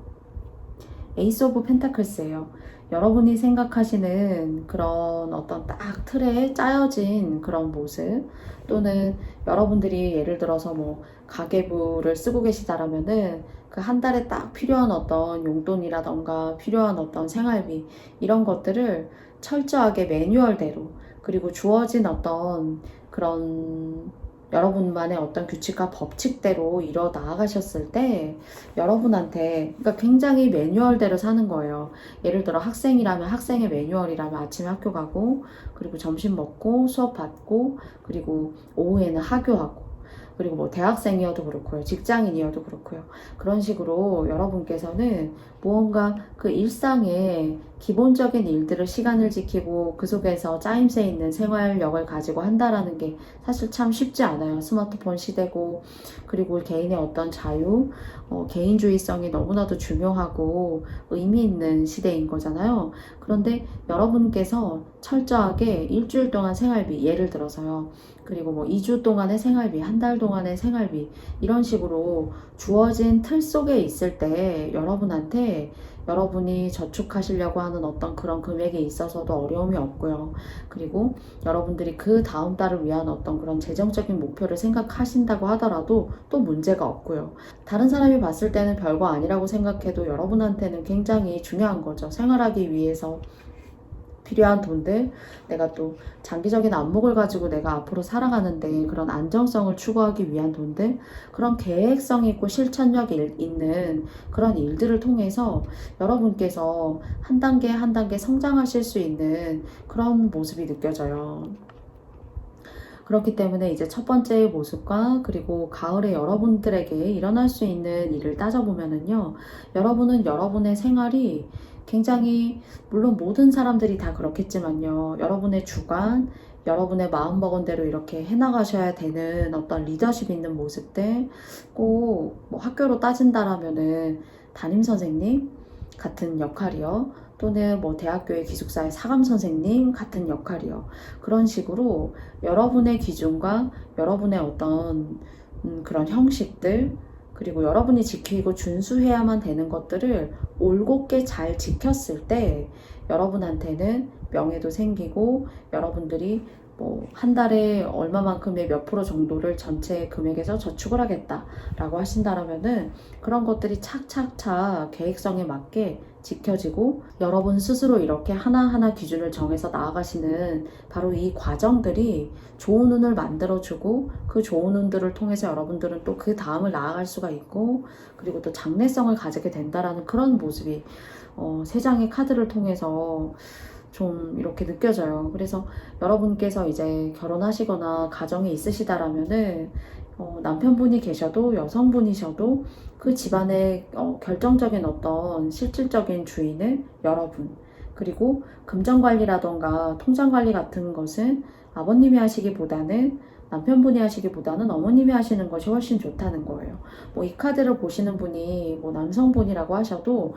에이스 오브 펜타클스예요. 여러분이 생각하시는 그런 어떤 딱 틀에 짜여진 그런 모습, 또는 여러분들이 예를 들어서 뭐 가계부를 쓰고 계시다라면은 그 한 달에 딱 필요한 어떤 용돈이라던가 필요한 어떤 생활비, 이런 것들을 철저하게 매뉴얼대로, 그리고 주어진 어떤 그런 여러분만의 어떤 규칙과 법칙대로 이뤄 나아가셨을 때 여러분한테, 그러니까 굉장히 매뉴얼대로 사는 거예요. 예를 들어 학생이라면 학생의 매뉴얼이라면 아침에 학교 가고, 그리고 점심 먹고 수업 받고, 그리고 오후에는 하교하고, 그리고 뭐 대학생이어도 그렇고요, 직장인이어도 그렇고요. 그런 식으로 여러분께서는 무언가 그 일상의 기본적인 일들을 시간을 지키고 그 속에서 짜임새 있는 생활력을 가지고 한다라는 게 사실 참 쉽지 않아요. 스마트폰 시대고, 그리고 개인의 어떤 자유, 개인주의성이 너무나도 중요하고 의미 있는 시대인 거잖아요. 그런데 여러분께서 철저하게 일주일 동안 생활비, 예를 들어서요, 그리고 뭐 2주 동안의 생활비, 한 달 동안의 생활비, 이런 식으로 주어진 틀 속에 있을 때 여러분한테 여러분이 저축하시려고 하는 어떤 그런 금액에 있어서도 어려움이 없고요. 그리고 여러분들이 그 다음 달을 위한 어떤 그런 재정적인 목표를 생각하신다고 하더라도 또 문제가 없고요. 다른 사람이 봤을 때는 별거 아니라고 생각해도 여러분한테는 굉장히 중요한 거죠. 생활하기 위해서 필요한 돈들, 내가 또 장기적인 안목을 가지고 내가 앞으로 살아가는데 그런 안정성을 추구하기 위한 돈들, 그런 계획성 있고 실천력 있는 그런 일들을 통해서 여러분께서 한 단계 한 단계 성장하실 수 있는 그런 모습이 느껴져요. 그렇기 때문에 이제 첫 번째 모습과, 그리고 가을에 여러분들에게 일어날 수 있는 일을 따져보면은요, 여러분은 여러분의 생활이 굉장히, 물론 모든 사람들이 다 그렇겠지만요, 여러분의 주관, 여러분의 마음먹은 대로 이렇게 해나가셔야 되는 어떤 리더십 있는 모습들, 꼭 뭐 학교로 따진다라면은 담임선생님 같은 역할이요. 또는 뭐 대학교의 기숙사의 사감 선생님 같은 역할이요. 그런 식으로 여러분의 기준과 여러분의 어떤 그런 형식들, 그리고 여러분이 지키고 준수해야만 되는 것들을 올곧게 잘 지켰을 때 여러분한테는 명예도 생기고, 여러분들이 뭐 한 달에 얼마만큼의 몇 프로 정도를 전체 금액에서 저축을 하겠다라고 하신다라면은 그런 것들이 착착착 계획성에 맞게 지켜지고, 여러분 스스로 이렇게 하나하나 기준을 정해서 나아가시는 바로 이 과정들이 좋은 운을 만들어주고, 그 좋은 운들을 통해서 여러분들은 또 그 다음을 나아갈 수가 있고, 그리고 또 장래성을 가지게 된다라는 그런 모습이 세 장의 카드를 통해서 좀 이렇게 느껴져요. 그래서 여러분께서 이제 결혼하시거나 가정이 있으시다라면은 남편분이 계셔도 여성분이셔도 그 집안의 결정적인 어떤 실질적인 주인은 여러분, 그리고 금전관리라던가 통장관리 같은 것은 아버님이 하시기보다는, 남편분이 하시기보다는 어머님이 하시는 것이 훨씬 좋다는 거예요. 뭐 이 카드를 보시는 분이 뭐 남성분이라고 하셔도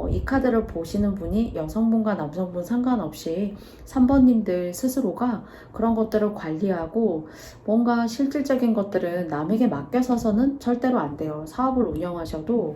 이 카드를 보시는 분이 여성분과 남성분 상관없이 3번님들 스스로가 그런 것들을 관리하고, 뭔가 실질적인 것들은 남에게 맡겨서는 절대로 안 돼요. 사업을 운영하셔도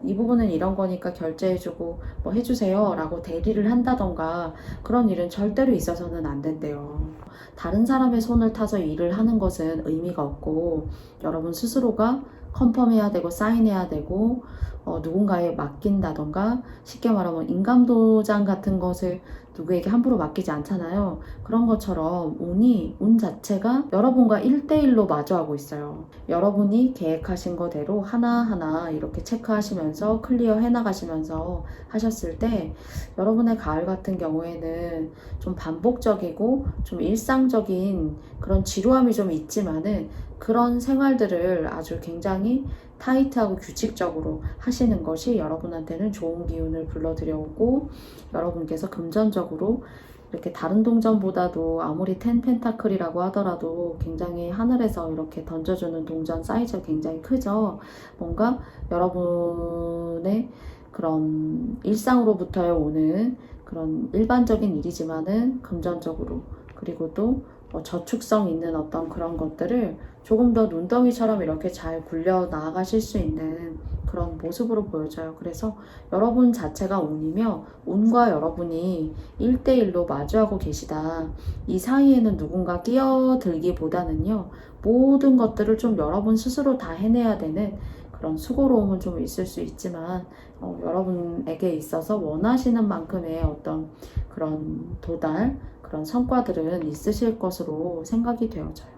이 부분은 이런 거니까 결제해주고 뭐 해주세요 라고 대리를 한다던가 그런 일은 절대로 있어서는 안 된대요. 다른 사람의 손을 타서 일을 하는 것은 의미가 없고, 여러분 스스로가 컨펌해야 되고 사인해야 되고, 누군가에 맡긴다던가, 쉽게 말하면 인감도장 같은 것을 누구에게 함부로 맡기지 않잖아요. 그런 것처럼 운 자체가 여러분과 1대1로 마주하고 있어요. 여러분이 계획하신 거대로 하나하나 이렇게 체크하시면서 클리어 해나가시면서 하셨을 때 여러분의 가을 같은 경우에는 좀 반복적이고 좀 일상적인 그런 지루함이 좀 있지만은, 그런 생활들을 아주 굉장히 타이트하고 규칙적으로 하시는 것이 여러분한테는 좋은 기운을 불러들여오고, 여러분께서 금전적으로 이렇게 다른 동전보다도 아무리 10 펜타클이라고 하더라도 굉장히 하늘에서 이렇게 던져주는 동전 사이즈가 굉장히 크죠. 뭔가 여러분의 그런 일상으로부터 오는 그런 일반적인 일이지만은 금전적으로, 그리고 또 저축성 있는 어떤 그런 것들을 조금 더 눈덩이처럼 이렇게 잘 굴려 나아가실 수 있는 그런 모습으로 보여져요. 그래서 여러분 자체가 운이며 운과 여러분이 1대1로 마주하고 계시다. 이 사이에는 누군가 끼어들기보다는요, 모든 것들을 좀 여러분 스스로 다 해내야 되는 그런 수고로움은 좀 있을 수 있지만, 여러분에게 있어서 원하시는 만큼의 어떤 그런 도달, 그런 성과들은 있으실 것으로 생각이 되어져요.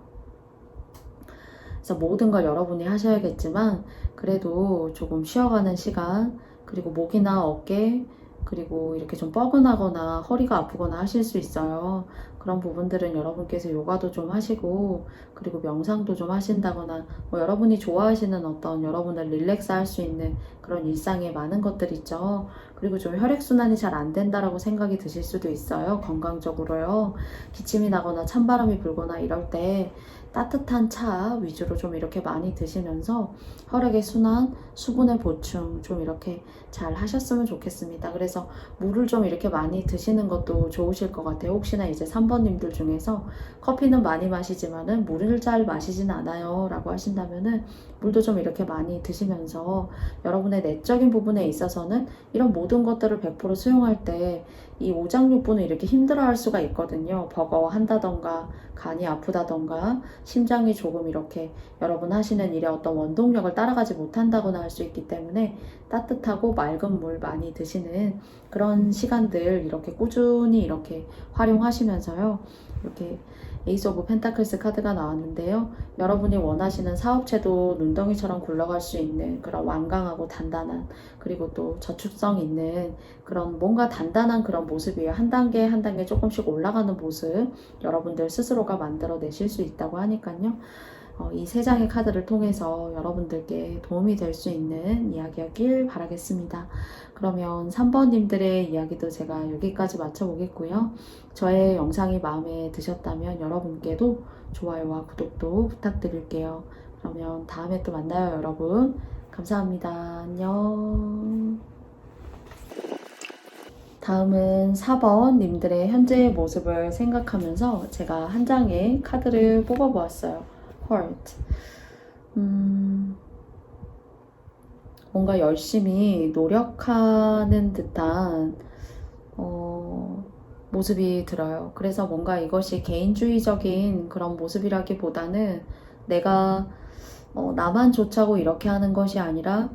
그래서 모든 걸 여러분이 하셔야겠지만, 그래도 조금 쉬어가는 시간, 그리고 목이나 어깨, 그리고 이렇게 좀 뻐근하거나 허리가 아프거나 하실 수 있어요. 그런 부분들은 여러분께서 요가도 좀 하시고, 그리고 명상도 좀 하신다거나, 뭐 여러분이 좋아하시는 어떤 여러분을 릴렉스 할 수 있는 그런 일상에 많은 것들 있죠. 그리고 좀 혈액순환이 잘 안 된다라고 생각이 드실 수도 있어요. 건강적으로요. 기침이 나거나 찬바람이 불거나 이럴 때 따뜻한 차 위주로 좀 이렇게 많이 드시면서 혈액의 순환, 수분의 보충 좀 이렇게 잘 하셨으면 좋겠습니다. 그래서 물을 좀 이렇게 많이 드시는 것도 좋으실 것 같아요. 혹시나 이제 3번님들 중에서 커피는 많이 마시지만은 물을 잘 마시진 않아요 라고 하신다면은 물도 좀 이렇게 많이 드시면서 여러분의 내적인 부분에 있어서는 이런 모든 것들을 100% 수용할 때 이 오장육부는 이렇게 힘들어할 수가 있거든요. 버거워한다던가 간이 아프다던가 심장이 조금 이렇게 여러분 하시는 일에 어떤 원동력을 따라가지 못한다거나 할 수 있기 때문에 따뜻하고 맑은 물 많이 드시는 그런 시간들 이렇게 꾸준히 이렇게 활용하시면서요. 이렇게 에이스 오브 펜타클스 카드가 나왔는데요. 여러분이 원하시는 사업체도 눈덩이처럼 굴러갈 수 있는 그런 완강하고 단단한, 그리고 또 저축성 있는 그런 뭔가 단단한 그런 모습이에요. 한 단계 한 단계 조금씩 올라가는 모습 여러분들 스스로가 만들어내실 수 있다고 하니까요. 이 세 장의 카드를 통해서 여러분들께 도움이 될 수 있는 이야기였길 바라겠습니다. 그러면 3번님들의 이야기도 제가 여기까지 마쳐보겠고요. 저의 영상이 마음에 드셨다면 여러분께도 좋아요와 구독도 부탁드릴게요. 그러면 다음에 또 만나요, 여러분. 감사합니다. 안녕. 다음은 4번 님들의 현재의 모습을 생각하면서 제가 한 장의 카드를 뽑아보았어요. Heart. 뭔가 열심히 노력하는 듯한 모습이 들어요. 그래서 뭔가 이것이 개인주의적인 그런 모습이라기보다는 내가 나만 좋자고 이렇게 하는 것이 아니라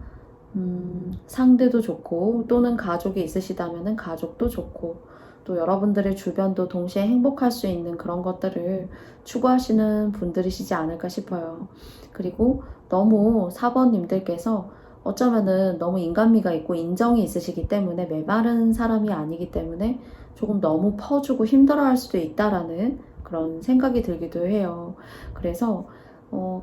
상대도 좋고 또는 가족이 있으시다면 가족도 좋고 또 여러분들의 주변도 동시에 행복할 수 있는 그런 것들을 추구하시는 분들이시지 않을까 싶어요. 그리고 너무 4번님들께서 어쩌면은 너무 인간미가 있고 인정이 있으시기 때문에 메마른 사람이 아니기 때문에 조금 너무 퍼주고 힘들어할 수도 있다라는 그런 생각이 들기도 해요. 그래서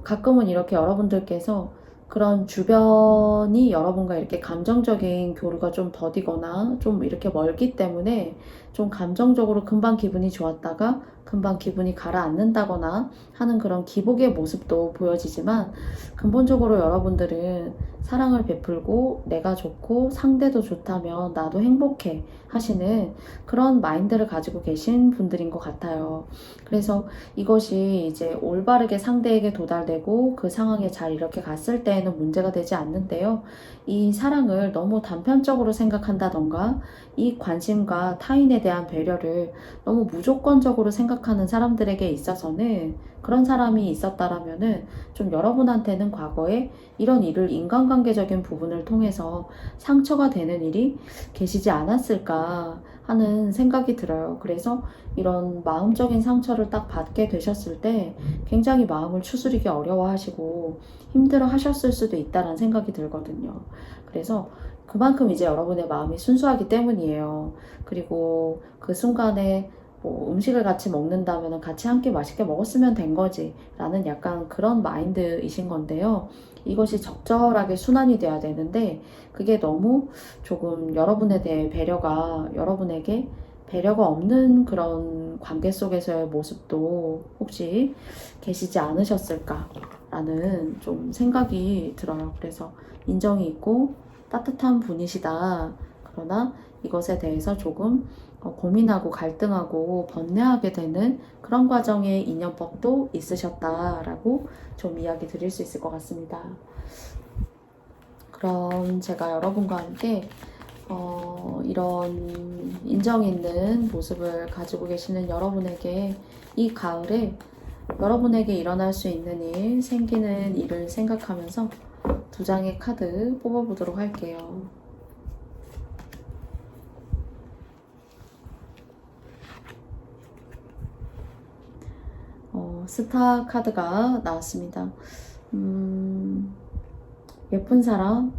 가끔은 이렇게 여러분들께서 그런 주변이 여러분과 이렇게 감정적인 교류가 좀 더디거나 좀 이렇게 멀기 때문에 좀 감정적으로 금방 기분이 좋았다가 금방 기분이 가라앉는다거나 하는 그런 기복의 모습도 보여지지만 근본적으로 여러분들은 사랑을 베풀고 내가 좋고 상대도 좋다면 나도 행복해 하시는 그런 마인드를 가지고 계신 분들인 것 같아요. 그래서 이것이 이제 올바르게 상대에게 도달되고 그 상황에 잘 이렇게 갔을 때에는 문제가 되지 않는데요. 이 사랑을 너무 단편적으로 생각한다던가 이 관심과 타인에 대한 배려를 너무 무조건적으로 생각하는 사람들에게 있어서는 그런 사람이 있었다라면은 좀 여러분한테는 과거에 이런 일을 인간관계적인 부분을 통해서 상처가 되는 일이 계시지 않았을까 하는 생각이 들어요. 그래서 이런 마음적인 상처를 딱 받게 되셨을 때 굉장히 마음을 추스리기 어려워하시고 힘들어 하셨을 수도 있다는 생각이 들거든요. 그래서 그만큼 이제 여러분의 마음이 순수하기 때문이에요. 그리고 그 순간에 뭐 음식을 같이 먹는다면 같이 함께 맛있게 먹었으면 된 거지 라는 약간 그런 마인드이신 건데요. 이것이 적절하게 순환이 돼야 되는데 그게 너무 조금 여러분에 대해 배려가 여러분에게 배려가 없는 그런 관계 속에서의 모습도 혹시 계시지 않으셨을까라는 좀 생각이 들어요. 그래서 인정이 있고 따뜻한 분이시다. 그러나 이것에 대해서 조금 고민하고 갈등하고 번뇌하게 되는 그런 과정의 인연법도 있으셨다라고 좀 이야기 드릴 수 있을 것 같습니다. 그럼 제가 여러분과 함께 이런 인정 있는 모습을 가지고 계시는 여러분에게 이 가을에 여러분에게 일어날 수 있는 일, 생기는 일을 생각하면서 2장의 카드 뽑아보도록 할게요. 스타 카드가 나왔습니다. 예쁜 사람,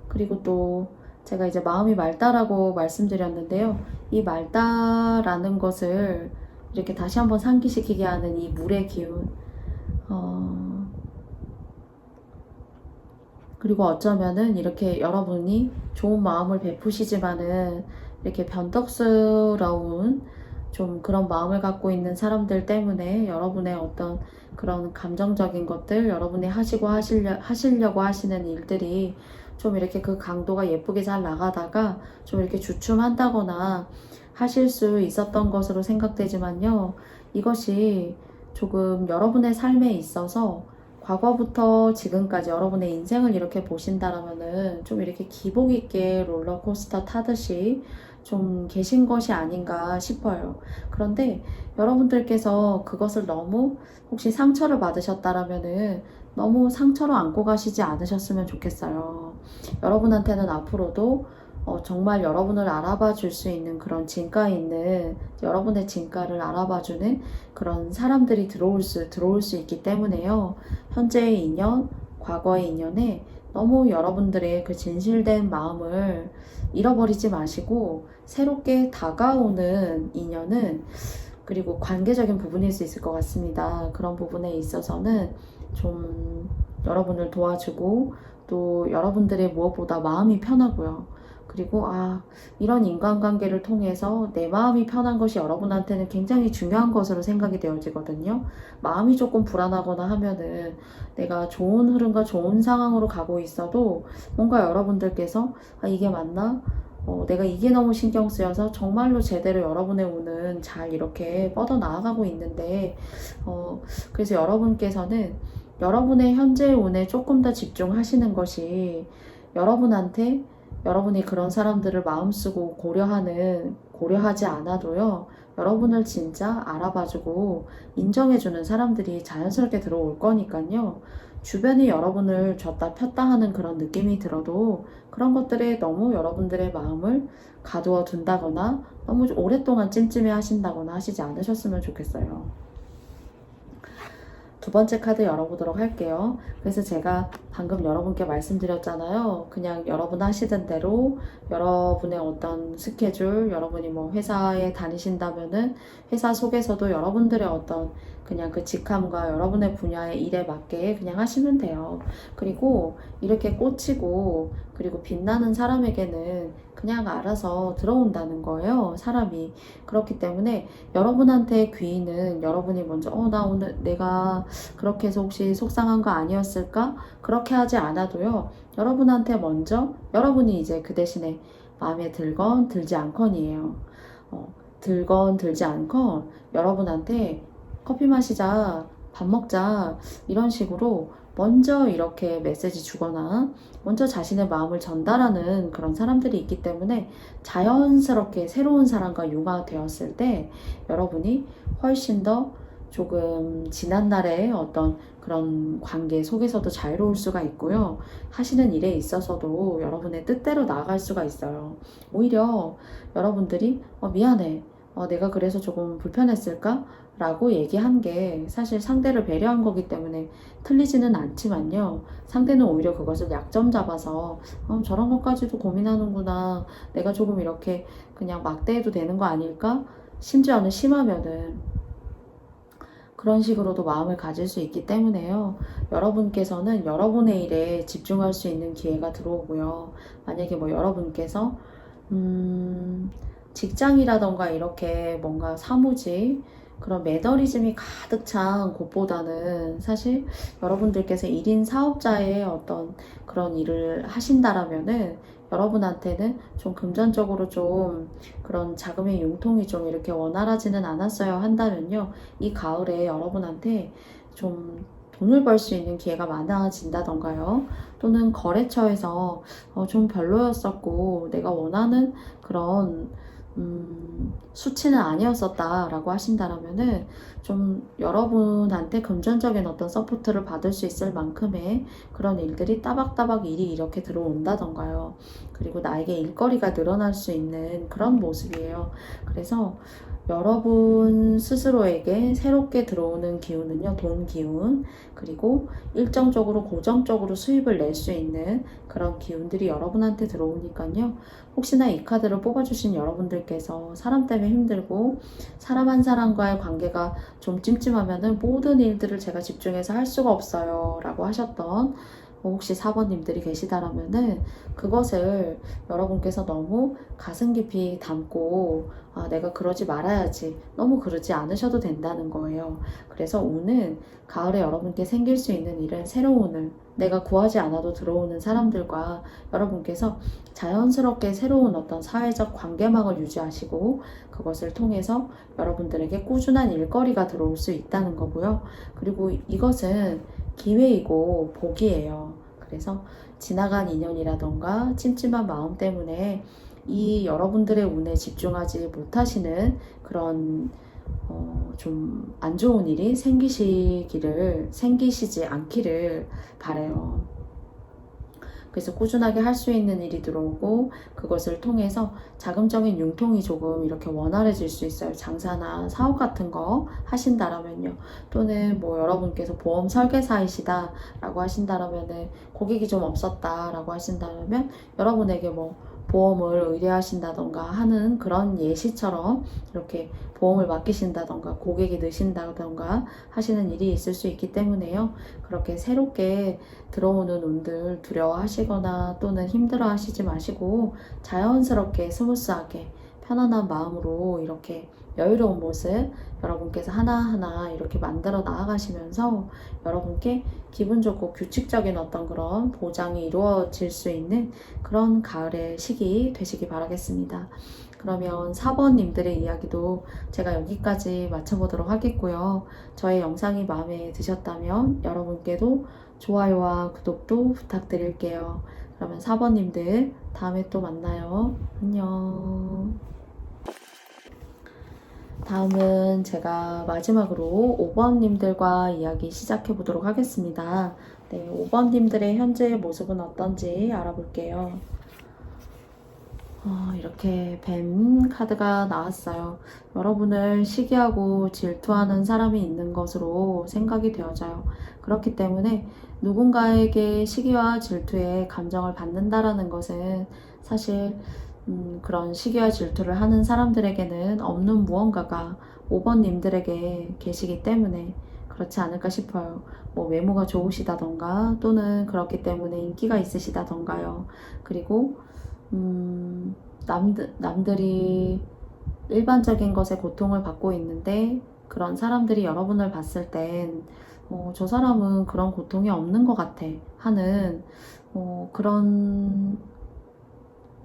그리고 또 제가 이제 마음이 맑다라고 말씀드렸는데요. 이 맑다라는 것을 이렇게 다시 한번 상기시키게 하는 이 물의 기운, 그리고 어쩌면은 이렇게 여러분이 좋은 마음을 베푸시지만은 이렇게 변덕스러운 좀 그런 마음을 갖고 있는 사람들 때문에 여러분의 어떤 그런 감정적인 것들, 여러분이 하시려고 하시는 일들이 좀 이렇게 그 강도가 예쁘게 잘 나가다가 좀 이렇게 주춤한다거나 하실 수 있었던 것으로 생각되지만요. 이것이 조금 여러분의 삶에 있어서 과거부터 지금까지 여러분의 인생을 이렇게 보신다라면은 좀 이렇게 기복 있게 롤러코스터 타듯이 좀 계신 것이 아닌가 싶어요. 그런데 여러분들께서 그것을 너무 혹시 상처를 받으셨다라면은 너무 상처로 안고 가시지 않으셨으면 좋겠어요. 여러분한테는 앞으로도 정말 여러분을 알아봐 줄 수 있는 그런 진가 있는 여러분의 진가를 알아봐 주는 그런 사람들이 들어올 수 있기 때문에요. 현재의 인연, 과거의 인연에 너무 여러분들의 그 진실된 마음을 잃어버리지 마시고 새롭게 다가오는 인연은 그리고 관계적인 부분일 수 있을 것 같습니다. 그런 부분에 있어서는 좀 여러분을 도와주고 또 여러분들의 무엇보다 마음이 편하고요. 그리고 이런 인간관계를 통해서 내 마음이 편한 것이 여러분한테는 굉장히 중요한 것으로 생각이 되어지거든요. 마음이 조금 불안하거나 하면은 내가 좋은 흐름과 좋은 상황으로 가고 있어도 뭔가 여러분들께서 이게 맞나? 내가 이게 너무 신경 쓰여서 정말로 제대로 여러분의 운은 잘 이렇게 뻗어 나아가고 있는데 그래서 여러분께서는 여러분의 현재의 운에 조금 더 집중하시는 것이 여러분한테 여러분이 그런 사람들을 마음쓰고 고려하지 않아도요, 여러분을 진짜 알아봐주고 인정해주는 사람들이 자연스럽게 들어올 거니까요. 주변이 여러분을 줬다 폈다 하는 그런 느낌이 들어도 그런 것들에 너무 여러분들의 마음을 가두어 둔다거나 너무 오랫동안 찜찜해 하신다거나 하시지 않으셨으면 좋겠어요. 2번째 카드 열어보도록 할게요. 그래서 제가 방금 여러분께 말씀드렸잖아요. 그냥 여러분 하시던 대로 여러분의 어떤 스케줄, 여러분이 뭐 회사에 다니신다면은 회사 속에서도 여러분들의 어떤 그냥 그 직함과 여러분의 분야의 일에 맞게 그냥 하시면 돼요. 그리고 이렇게 꽂히고 그리고 빛나는 사람에게는 그냥 알아서 들어온다는 거예요. 사람이. 그렇기 때문에 여러분한테 귀인은 여러분이 먼저 나 오늘 내가 그렇게 해서 혹시 속상한 거 아니었을까? 그렇게 하지 않아도요. 여러분한테 먼저 여러분이 이제 그 대신에 마음에 들건 들지 않건이에요. 들건 들지 않건 여러분한테 커피 마시자, 밥 먹자 이런 식으로 먼저 이렇게 메시지 주거나 먼저 자신의 마음을 전달하는 그런 사람들이 있기 때문에 자연스럽게 새로운 사람과 융화되었을 때 여러분이 훨씬 더 조금 지난날의 어떤 그런 관계 속에서도 자유로울 수가 있고요. 하시는 일에 있어서도 여러분의 뜻대로 나아갈 수가 있어요. 오히려 여러분들이 미안해. 내가 그래서 조금 불편했을까? 라고 얘기한 게 사실 상대를 배려한 거기 때문에 틀리지는 않지만요. 상대는 오히려 그것을 약점 잡아서 저런 것까지도 고민하는구나. 내가 조금 이렇게 그냥 막대해도 되는 거 아닐까? 심지어는 심하면은 그런 식으로도 마음을 가질 수 있기 때문에요. 여러분께서는 여러분의 일에 집중할 수 있는 기회가 들어오고요. 만약에 뭐 여러분께서 직장이라던가 이렇게 뭔가 사무직 그런 매너리즘이 가득 찬 곳보다는 사실 여러분들께서 1인 사업자의 어떤 그런 일을 하신다라면은 여러분한테는 좀 금전적으로 좀 그런 자금의 융통이 좀 이렇게 원활하지는 않았어야 한다면요. 이 가을에 여러분한테 좀 돈을 벌 수 있는 기회가 많아진다던가요. 또는 거래처에서 좀 별로였었고 내가 원하는 그런 수치는 아니었었다라고 하신다라면은 좀 여러분한테 금전적인 어떤 서포트를 받을 수 있을 만큼의 그런 일들이 따박따박 일이 이렇게 들어온다던가요. 그리고 나에게 일거리가 늘어날 수 있는 그런 모습이에요. 그래서 여러분 스스로에게 새롭게 들어오는 기운은요, 돈 기운, 그리고 일정적으로 고정적으로 수입을 낼 수 있는 그런 기운들이 여러분한테 들어오니까요. 혹시나 이 카드를 뽑아주신 여러분들께서 사람 때문에 힘들고 사람 한 사람과의 관계가 좀 찜찜하면은 모든 일들을 제가 집중해서 할 수가 없어요 라고 하셨던 혹시 사번님들이 계시다라면은 그것을 여러분께서 너무 가슴 깊이 담고 내가 그러지 말아야지 너무 그러지 않으셔도 된다는 거예요. 그래서 오는 가을에 여러분께 생길 수 있는 일은 새로운 일, 내가 구하지 않아도 들어오는 사람들과 여러분께서 자연스럽게 새로운 어떤 사회적 관계망을 유지하시고 그것을 통해서 여러분들에게 꾸준한 일거리가 들어올 수 있다는 거고요. 그리고 이것은 기회이고 복이에요. 그래서 지나간 인연이라던가 찜찜한 마음 때문에 이 여러분들의 운에 집중하지 못하시는 그런 좀 안 좋은 일이 생기시지 않기를 바라요. 그래서 꾸준하게 할 수 있는 일이 들어오고 그것을 통해서 자금적인 융통이 조금 이렇게 원활해질 수 있어요. 장사나 사업 같은 거 하신다라면요. 또는 뭐 여러분께서 보험 설계사이시다 라고 하신다라면은 고객이 좀 없었다 라고 하신다면 여러분에게 뭐 보험을 의뢰하신다던가 하는 그런 예시처럼 이렇게 보험을 맡기신다던가 고객이 느신다던가 하시는 일이 있을 수 있기 때문에요. 그렇게 새롭게 들어오는 운들 두려워하시거나 또는 힘들어 하시지 마시고 자연스럽게 스무스하게 편안한 마음으로 이렇게 여유로운 모습 여러분께서 하나하나 이렇게 만들어 나아가시면서 여러분께 기분 좋고 규칙적인 어떤 그런 보장이 이루어질 수 있는 그런 가을의 시기 되시기 바라겠습니다. 그러면 4번님들의 이야기도 제가 여기까지 마쳐보도록 하겠고요. 저의 영상이 마음에 드셨다면 여러분께도 좋아요와 구독도 부탁드릴게요. 그러면 4번님들 다음에 또 만나요. 안녕. 다음은 제가 마지막으로 5번님들과 이야기 시작해 보도록 하겠습니다. 네, 5번님들의 현재 모습은 어떤지 알아볼게요. 이렇게 뱀 카드가 나왔어요. 여러분을 시기하고 질투하는 사람이 있는 것으로 생각이 되어져요. 그렇기 때문에 누군가에게 시기와 질투의 감정을 받는다라는 것은 사실 그런 시기와 질투를 하는 사람들에게는 없는 무언가가 5번님들에게 계시기 때문에 그렇지 않을까 싶어요. 뭐 외모가 좋으시다던가 또는 그렇기 때문에 인기가 있으시다던가요. 그리고 남들이 일반적인 것에 고통을 받고 있는데 그런 사람들이 여러분을 봤을 땐 저 사람은 그런 고통이 없는 것 같아 하는 그런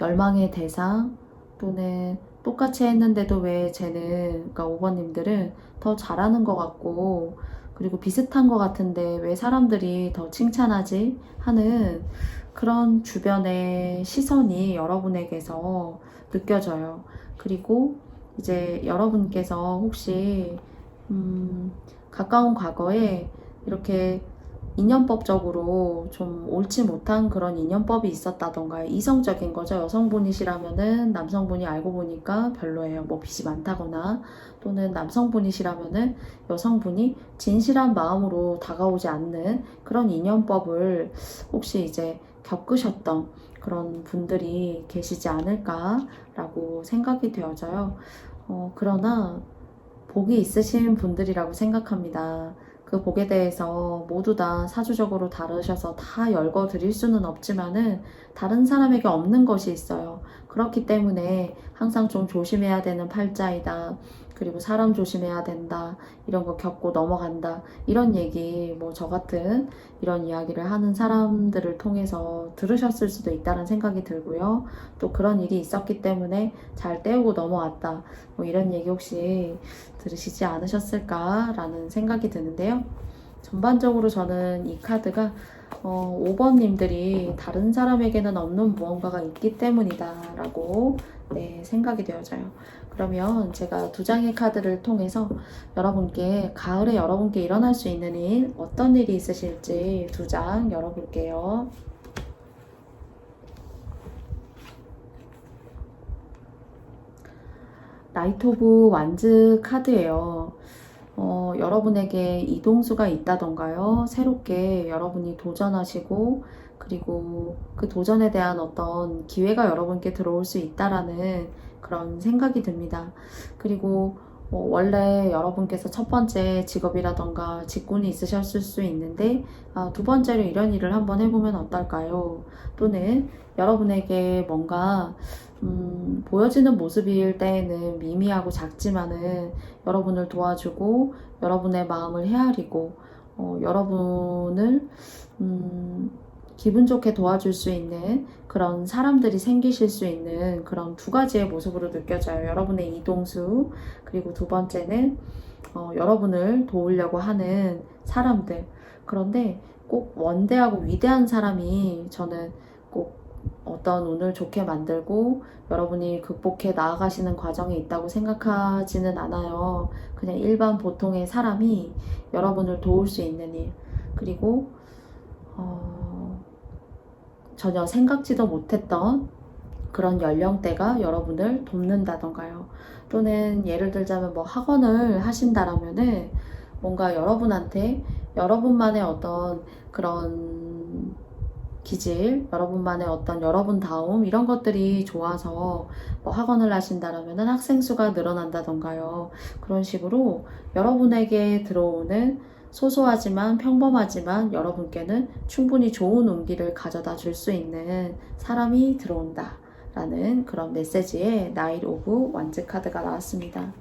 열망의 대상 또는 똑같이 했는데도 왜 쟤는 그러니까 5번님들은 더 잘하는 것 같고 그리고 비슷한 것 같은데 왜 사람들이 더 칭찬하지 하는 그런 주변의 시선이 여러분에게서 느껴져요. 그리고 이제 여러분께서 혹시 가까운 과거에 이렇게 인연법적으로 좀 옳지 못한 그런 인연법이 있었다던가 이성적인 거죠. 여성분이시라면은 남성분이 알고 보니까 별로예요. 뭐 빚이 많다거나 또는 남성분이시라면은 여성분이 진실한 마음으로 다가오지 않는 그런 인연법을 혹시 이제 겪으셨던 그런 분들이 계시지 않을까라고 생각이 되어져요. 그러나 복이 있으신 분들이라고 생각합니다. 그 복에 대해서 모두 다 사주적으로 다루셔서 다 열거드릴 수는 없지만은 다른 사람에게 없는 것이 있어요. 그렇기 때문에 항상 좀 조심해야 되는 팔자이다. 그리고 사람 조심해야 된다, 이런 거 겪고 넘어간다, 이런 얘기, 뭐 저 같은 이런 이야기를 하는 사람들을 통해서 들으셨을 수도 있다는 생각이 들고요. 또 그런 일이 있었기 때문에 잘 때우고 넘어왔다, 뭐 이런 얘기 혹시 들으시지 않으셨을까라는 생각이 드는데요. 전반적으로 저는 이 카드가 5번님들이 다른 사람에게는 없는 무언가가 있기 때문이다 라고 생각이 되어져요. 그러면 제가 두 장의 카드를 통해서 여러분께 가을에 여러분께 일어날 수 있는 일, 어떤 일이 있으실지 두 장 열어볼게요. 나이트 오브 완즈 카드예요. 여러분에게 이동수가 있다던가요. 새롭게 여러분이 도전하시고, 그리고 그 도전에 대한 어떤 기회가 여러분께 들어올 수 있다라는 그런 생각이 듭니다. 그리고 원래 여러분께서 첫 번째 직업이라던가 직군이 있으셨을 수 있는데, 두 번째로 이런 일을 한번 해보면 어떨까요? 또는 여러분에게 뭔가 보여지는 모습일 때에는 미미하고 작지만은 여러분을 도와주고 여러분의 마음을 헤아리고 여러분을 기분 좋게 도와줄 수 있는 그런 사람들이 생기실 수 있는 그런 두 가지의 모습으로 느껴져요. 여러분의 이동수, 그리고 두 번째는 여러분을 도우려고 하는 사람들. 그런데 꼭 원대하고 위대한 사람이 저는 꼭 어떤 운을 좋게 만들고 여러분이 극복해 나아가시는 과정에 있다고 생각하지는 않아요. 그냥 일반 보통의 사람이 여러분을 도울 수 있는 일, 그리고 전혀 생각지도 못했던 그런 연령대가 여러분을 돕는다던가요. 또는 예를 들자면 뭐 학원을 하신다라면은 뭔가 여러분한테 여러분만의 어떤 그런 기질, 여러분만의 어떤 여러분다움, 이런 것들이 좋아서 뭐 학원을 하신다라면은 학생 수가 늘어난다던가요. 그런 식으로 여러분에게 들어오는 소소하지만 평범하지만 여러분께는 충분히 좋은 운기를 가져다 줄 수 있는 사람이 들어온다 라는 그런 메시지의 나이트 오브 완즈 카드가 나왔습니다.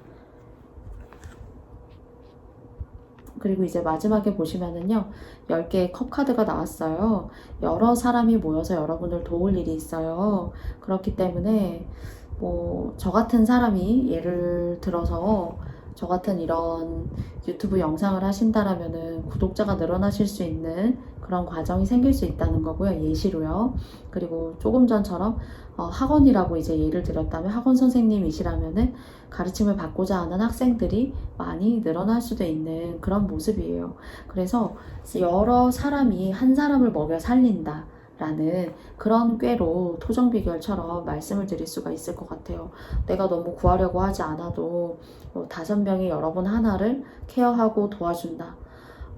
그리고 이제 마지막에 보시면은요, 10개의 컵 카드가 나왔어요. 여러 사람이 모여서 여러분을 도울 일이 있어요. 그렇기 때문에 뭐 저 같은 사람이 예를 들어서 저 같은 이런 유튜브 영상을 하신다라면은 구독자가 늘어나실 수 있는 그런 과정이 생길 수 있다는 거고요. 예시로요. 그리고 조금 전처럼 학원이라고 이제 예를 들었다면 학원 선생님이시라면은 가르침을 받고자 하는 학생들이 많이 늘어날 수도 있는 그런 모습이에요. 그래서 여러 사람이 한 사람을 먹여 살린다 라는 그런 꾀로 토정비결처럼 말씀을 드릴 수가 있을 것 같아요. 내가 너무 구하려고 하지 않아도 5명이 여러분 하나를 케어하고 도와준다.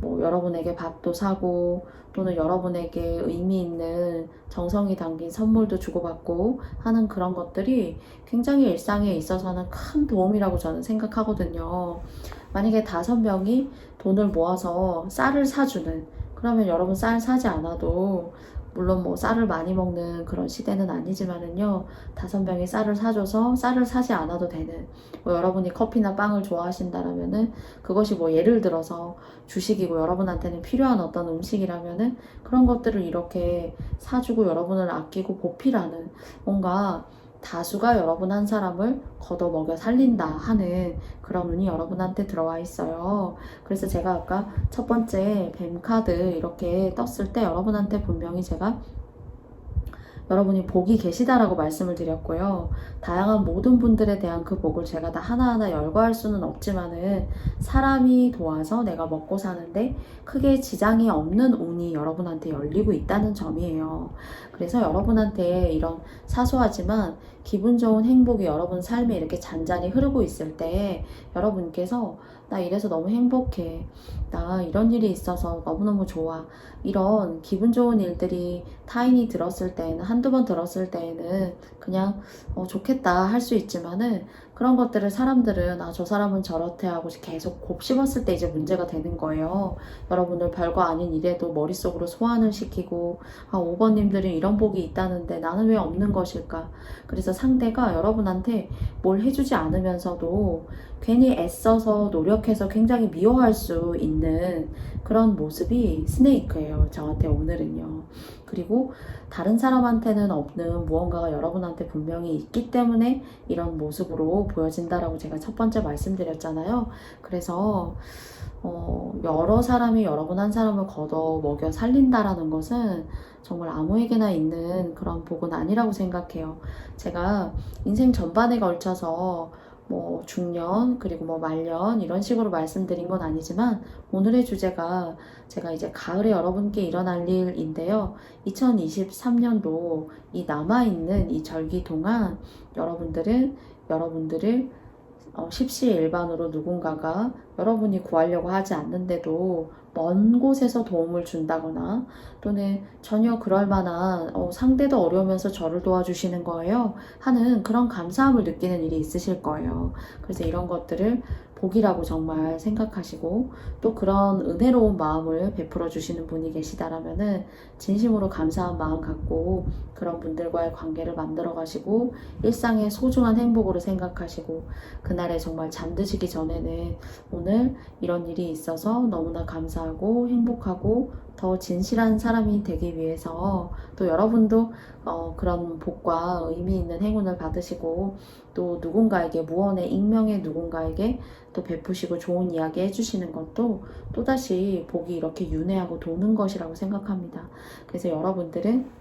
뭐 여러분에게 밥도 사고 또는 여러분에게 의미 있는 정성이 담긴 선물도 주고받고 하는 그런 것들이 굉장히 일상에 있어서는 큰 도움이라고 저는 생각하거든요. 만약에 5명이 돈을 모아서 쌀을 사주는, 그러면 여러분 쌀 사지 않아도, 물론 뭐 쌀을 많이 먹는 그런 시대는 아니지만은요, 5명이 쌀을 사줘서 쌀을 사지 않아도 되는, 뭐 여러분이 커피나 빵을 좋아하신다라면은 그것이 뭐 예를 들어서 주식이고 여러분한테는 필요한 어떤 음식이라면은 그런 것들을 이렇게 사주고 여러분을 아끼고 보필하는, 뭔가 다수가 여러분 한 사람을 걷어 먹여 살린다 하는 그런 운이 여러분한테 들어와 있어요. 그래서 제가 아까 첫 번째 뱀 카드 이렇게 떴을 때 여러분한테 분명히 제가 여러분이 복이 계시다라고 말씀을 드렸고요. 다양한 모든 분들에 대한 그 복을 제가 다 하나하나 열거할 수는 없지만은 사람이 도와서 내가 먹고 사는데 크게 지장이 없는 운이 여러분한테 열리고 있다는 점이에요. 그래서 여러분한테 이런 사소하지만 기분 좋은 행복이 여러분 삶에 이렇게 잔잔히 흐르고 있을 때 여러분께서 나 이래서 너무 행복해, 나 이런 일이 있어서 너무너무 좋아, 이런 기분 좋은 일들이 타인이 들었을 때에는, 한두 번 들었을 때에는 그냥 좋겠다 할 수 있지만은 그런 것들을 사람들은 아, 저 사람은 저렇대 하고 계속 곱씹었을 때 이제 문제가 되는 거예요. 여러분들 별거 아닌 일에도 머릿속으로 소환을 시키고 아, 5번님들은 이런 복이 있다는데 나는 왜 없는 것일까? 그래서 상대가 여러분한테 뭘 해주지 않으면서도 괜히 애써서 노력해서 굉장히 미워할 수 있는 그런 모습이 스네이크예요. 저한테 오늘은요. 그리고 다른 사람한테는 없는 무언가가 여러분한테 분명히 있기 때문에 이런 모습으로 보여진다라고 제가 첫 번째 말씀드렸잖아요. 그래서 여러 사람이 여러분 한 사람을 걷어 먹여 살린다라는 것은 정말 아무에게나 있는 그런 복은 아니라고 생각해요. 제가 인생 전반에 걸쳐서 뭐 중년 그리고 뭐 말년 이런 식으로 말씀드린 건 아니지만 오늘의 주제가 제가 이제 가을에 여러분께 일어날 일인데요. 2023년도 이 남아있는 이 절기 동안 여러분들을 십시일반으로 누군가가 여러분이 구하려고 하지 않는데도 먼 곳에서 도움을 준다거나 또는 전혀 그럴 만한 상대도 어려우면서 저를 도와주시는 거예요 하는 그런 감사함을 느끼는 일이 있으실 거예요. 그래서 이런 것들을 복이라고 정말 생각하시고 또 그런 은혜로운 마음을 베풀어 주시는 분이 계시다라면은 진심으로 감사한 마음 갖고 그런 분들과의 관계를 만들어 가시고 일상의 소중한 행복으로 생각하시고 그날에 정말 잠드시기 전에는 오늘 이런 일이 있어서 너무나 감사하고 행복하고 더 진실한 사람이 되기 위해서 또 여러분도 그런 복과 의미 있는 행운을 받으시고 또 누군가에게 무언의 익명의 누군가에게 또 베푸시고 좋은 이야기 해주시는 것도 또다시 복이 이렇게 윤회하고 도는 것이라고 생각합니다. 그래서 여러분들은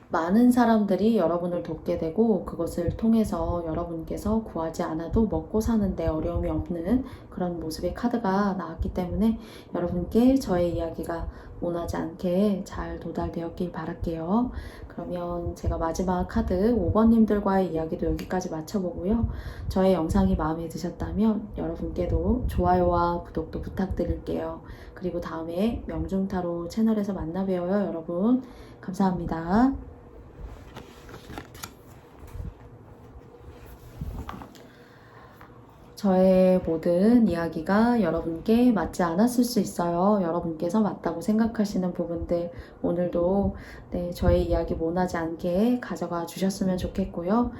많은 사람들이 여러분을 돕게 되고 그것을 통해서 여러분께서 구하지 않아도 먹고 사는데 어려움이 없는 그런 모습의 카드가 나왔기 때문에 여러분께 저의 이야기가 원하지 않게 잘 도달되었길 바랄게요. 그러면 제가 마지막 카드 5번님들과의 이야기도 여기까지 마쳐보고요. 저의 영상이 마음에 드셨다면 여러분께도 좋아요와 구독도 부탁드릴게요. 그리고 다음에 명중타로 채널에서 만나 뵈어요, 여러분. 감사합니다. 저의 모든 이야기가 여러분께 맞지 않았을 수 있어요. 여러분께서 맞다고 생각하시는 부분들 오늘도 저의 이야기 모나지 않게 가져가 주셨으면 좋겠고요.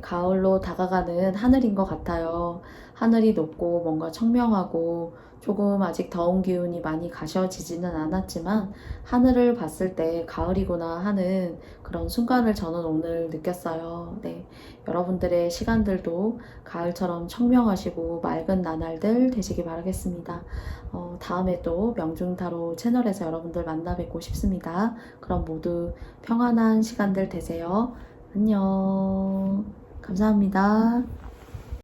가을로 다가가는 하늘인 것 같아요. 하늘이 높고 뭔가 청명하고 조금 아직 더운 기운이 많이 가셔지지는 않았지만 하늘을 봤을 때 가을이구나 하는 그런 순간을 저는 오늘 느꼈어요. 여러분들의 시간들도 가을처럼 청명하시고 맑은 나날들 되시기 바라겠습니다. 다음에 또 명중타로 채널에서 여러분들 만나 뵙고 싶습니다. 그럼 모두 평안한 시간들 되세요. 안녕. 감사합니다.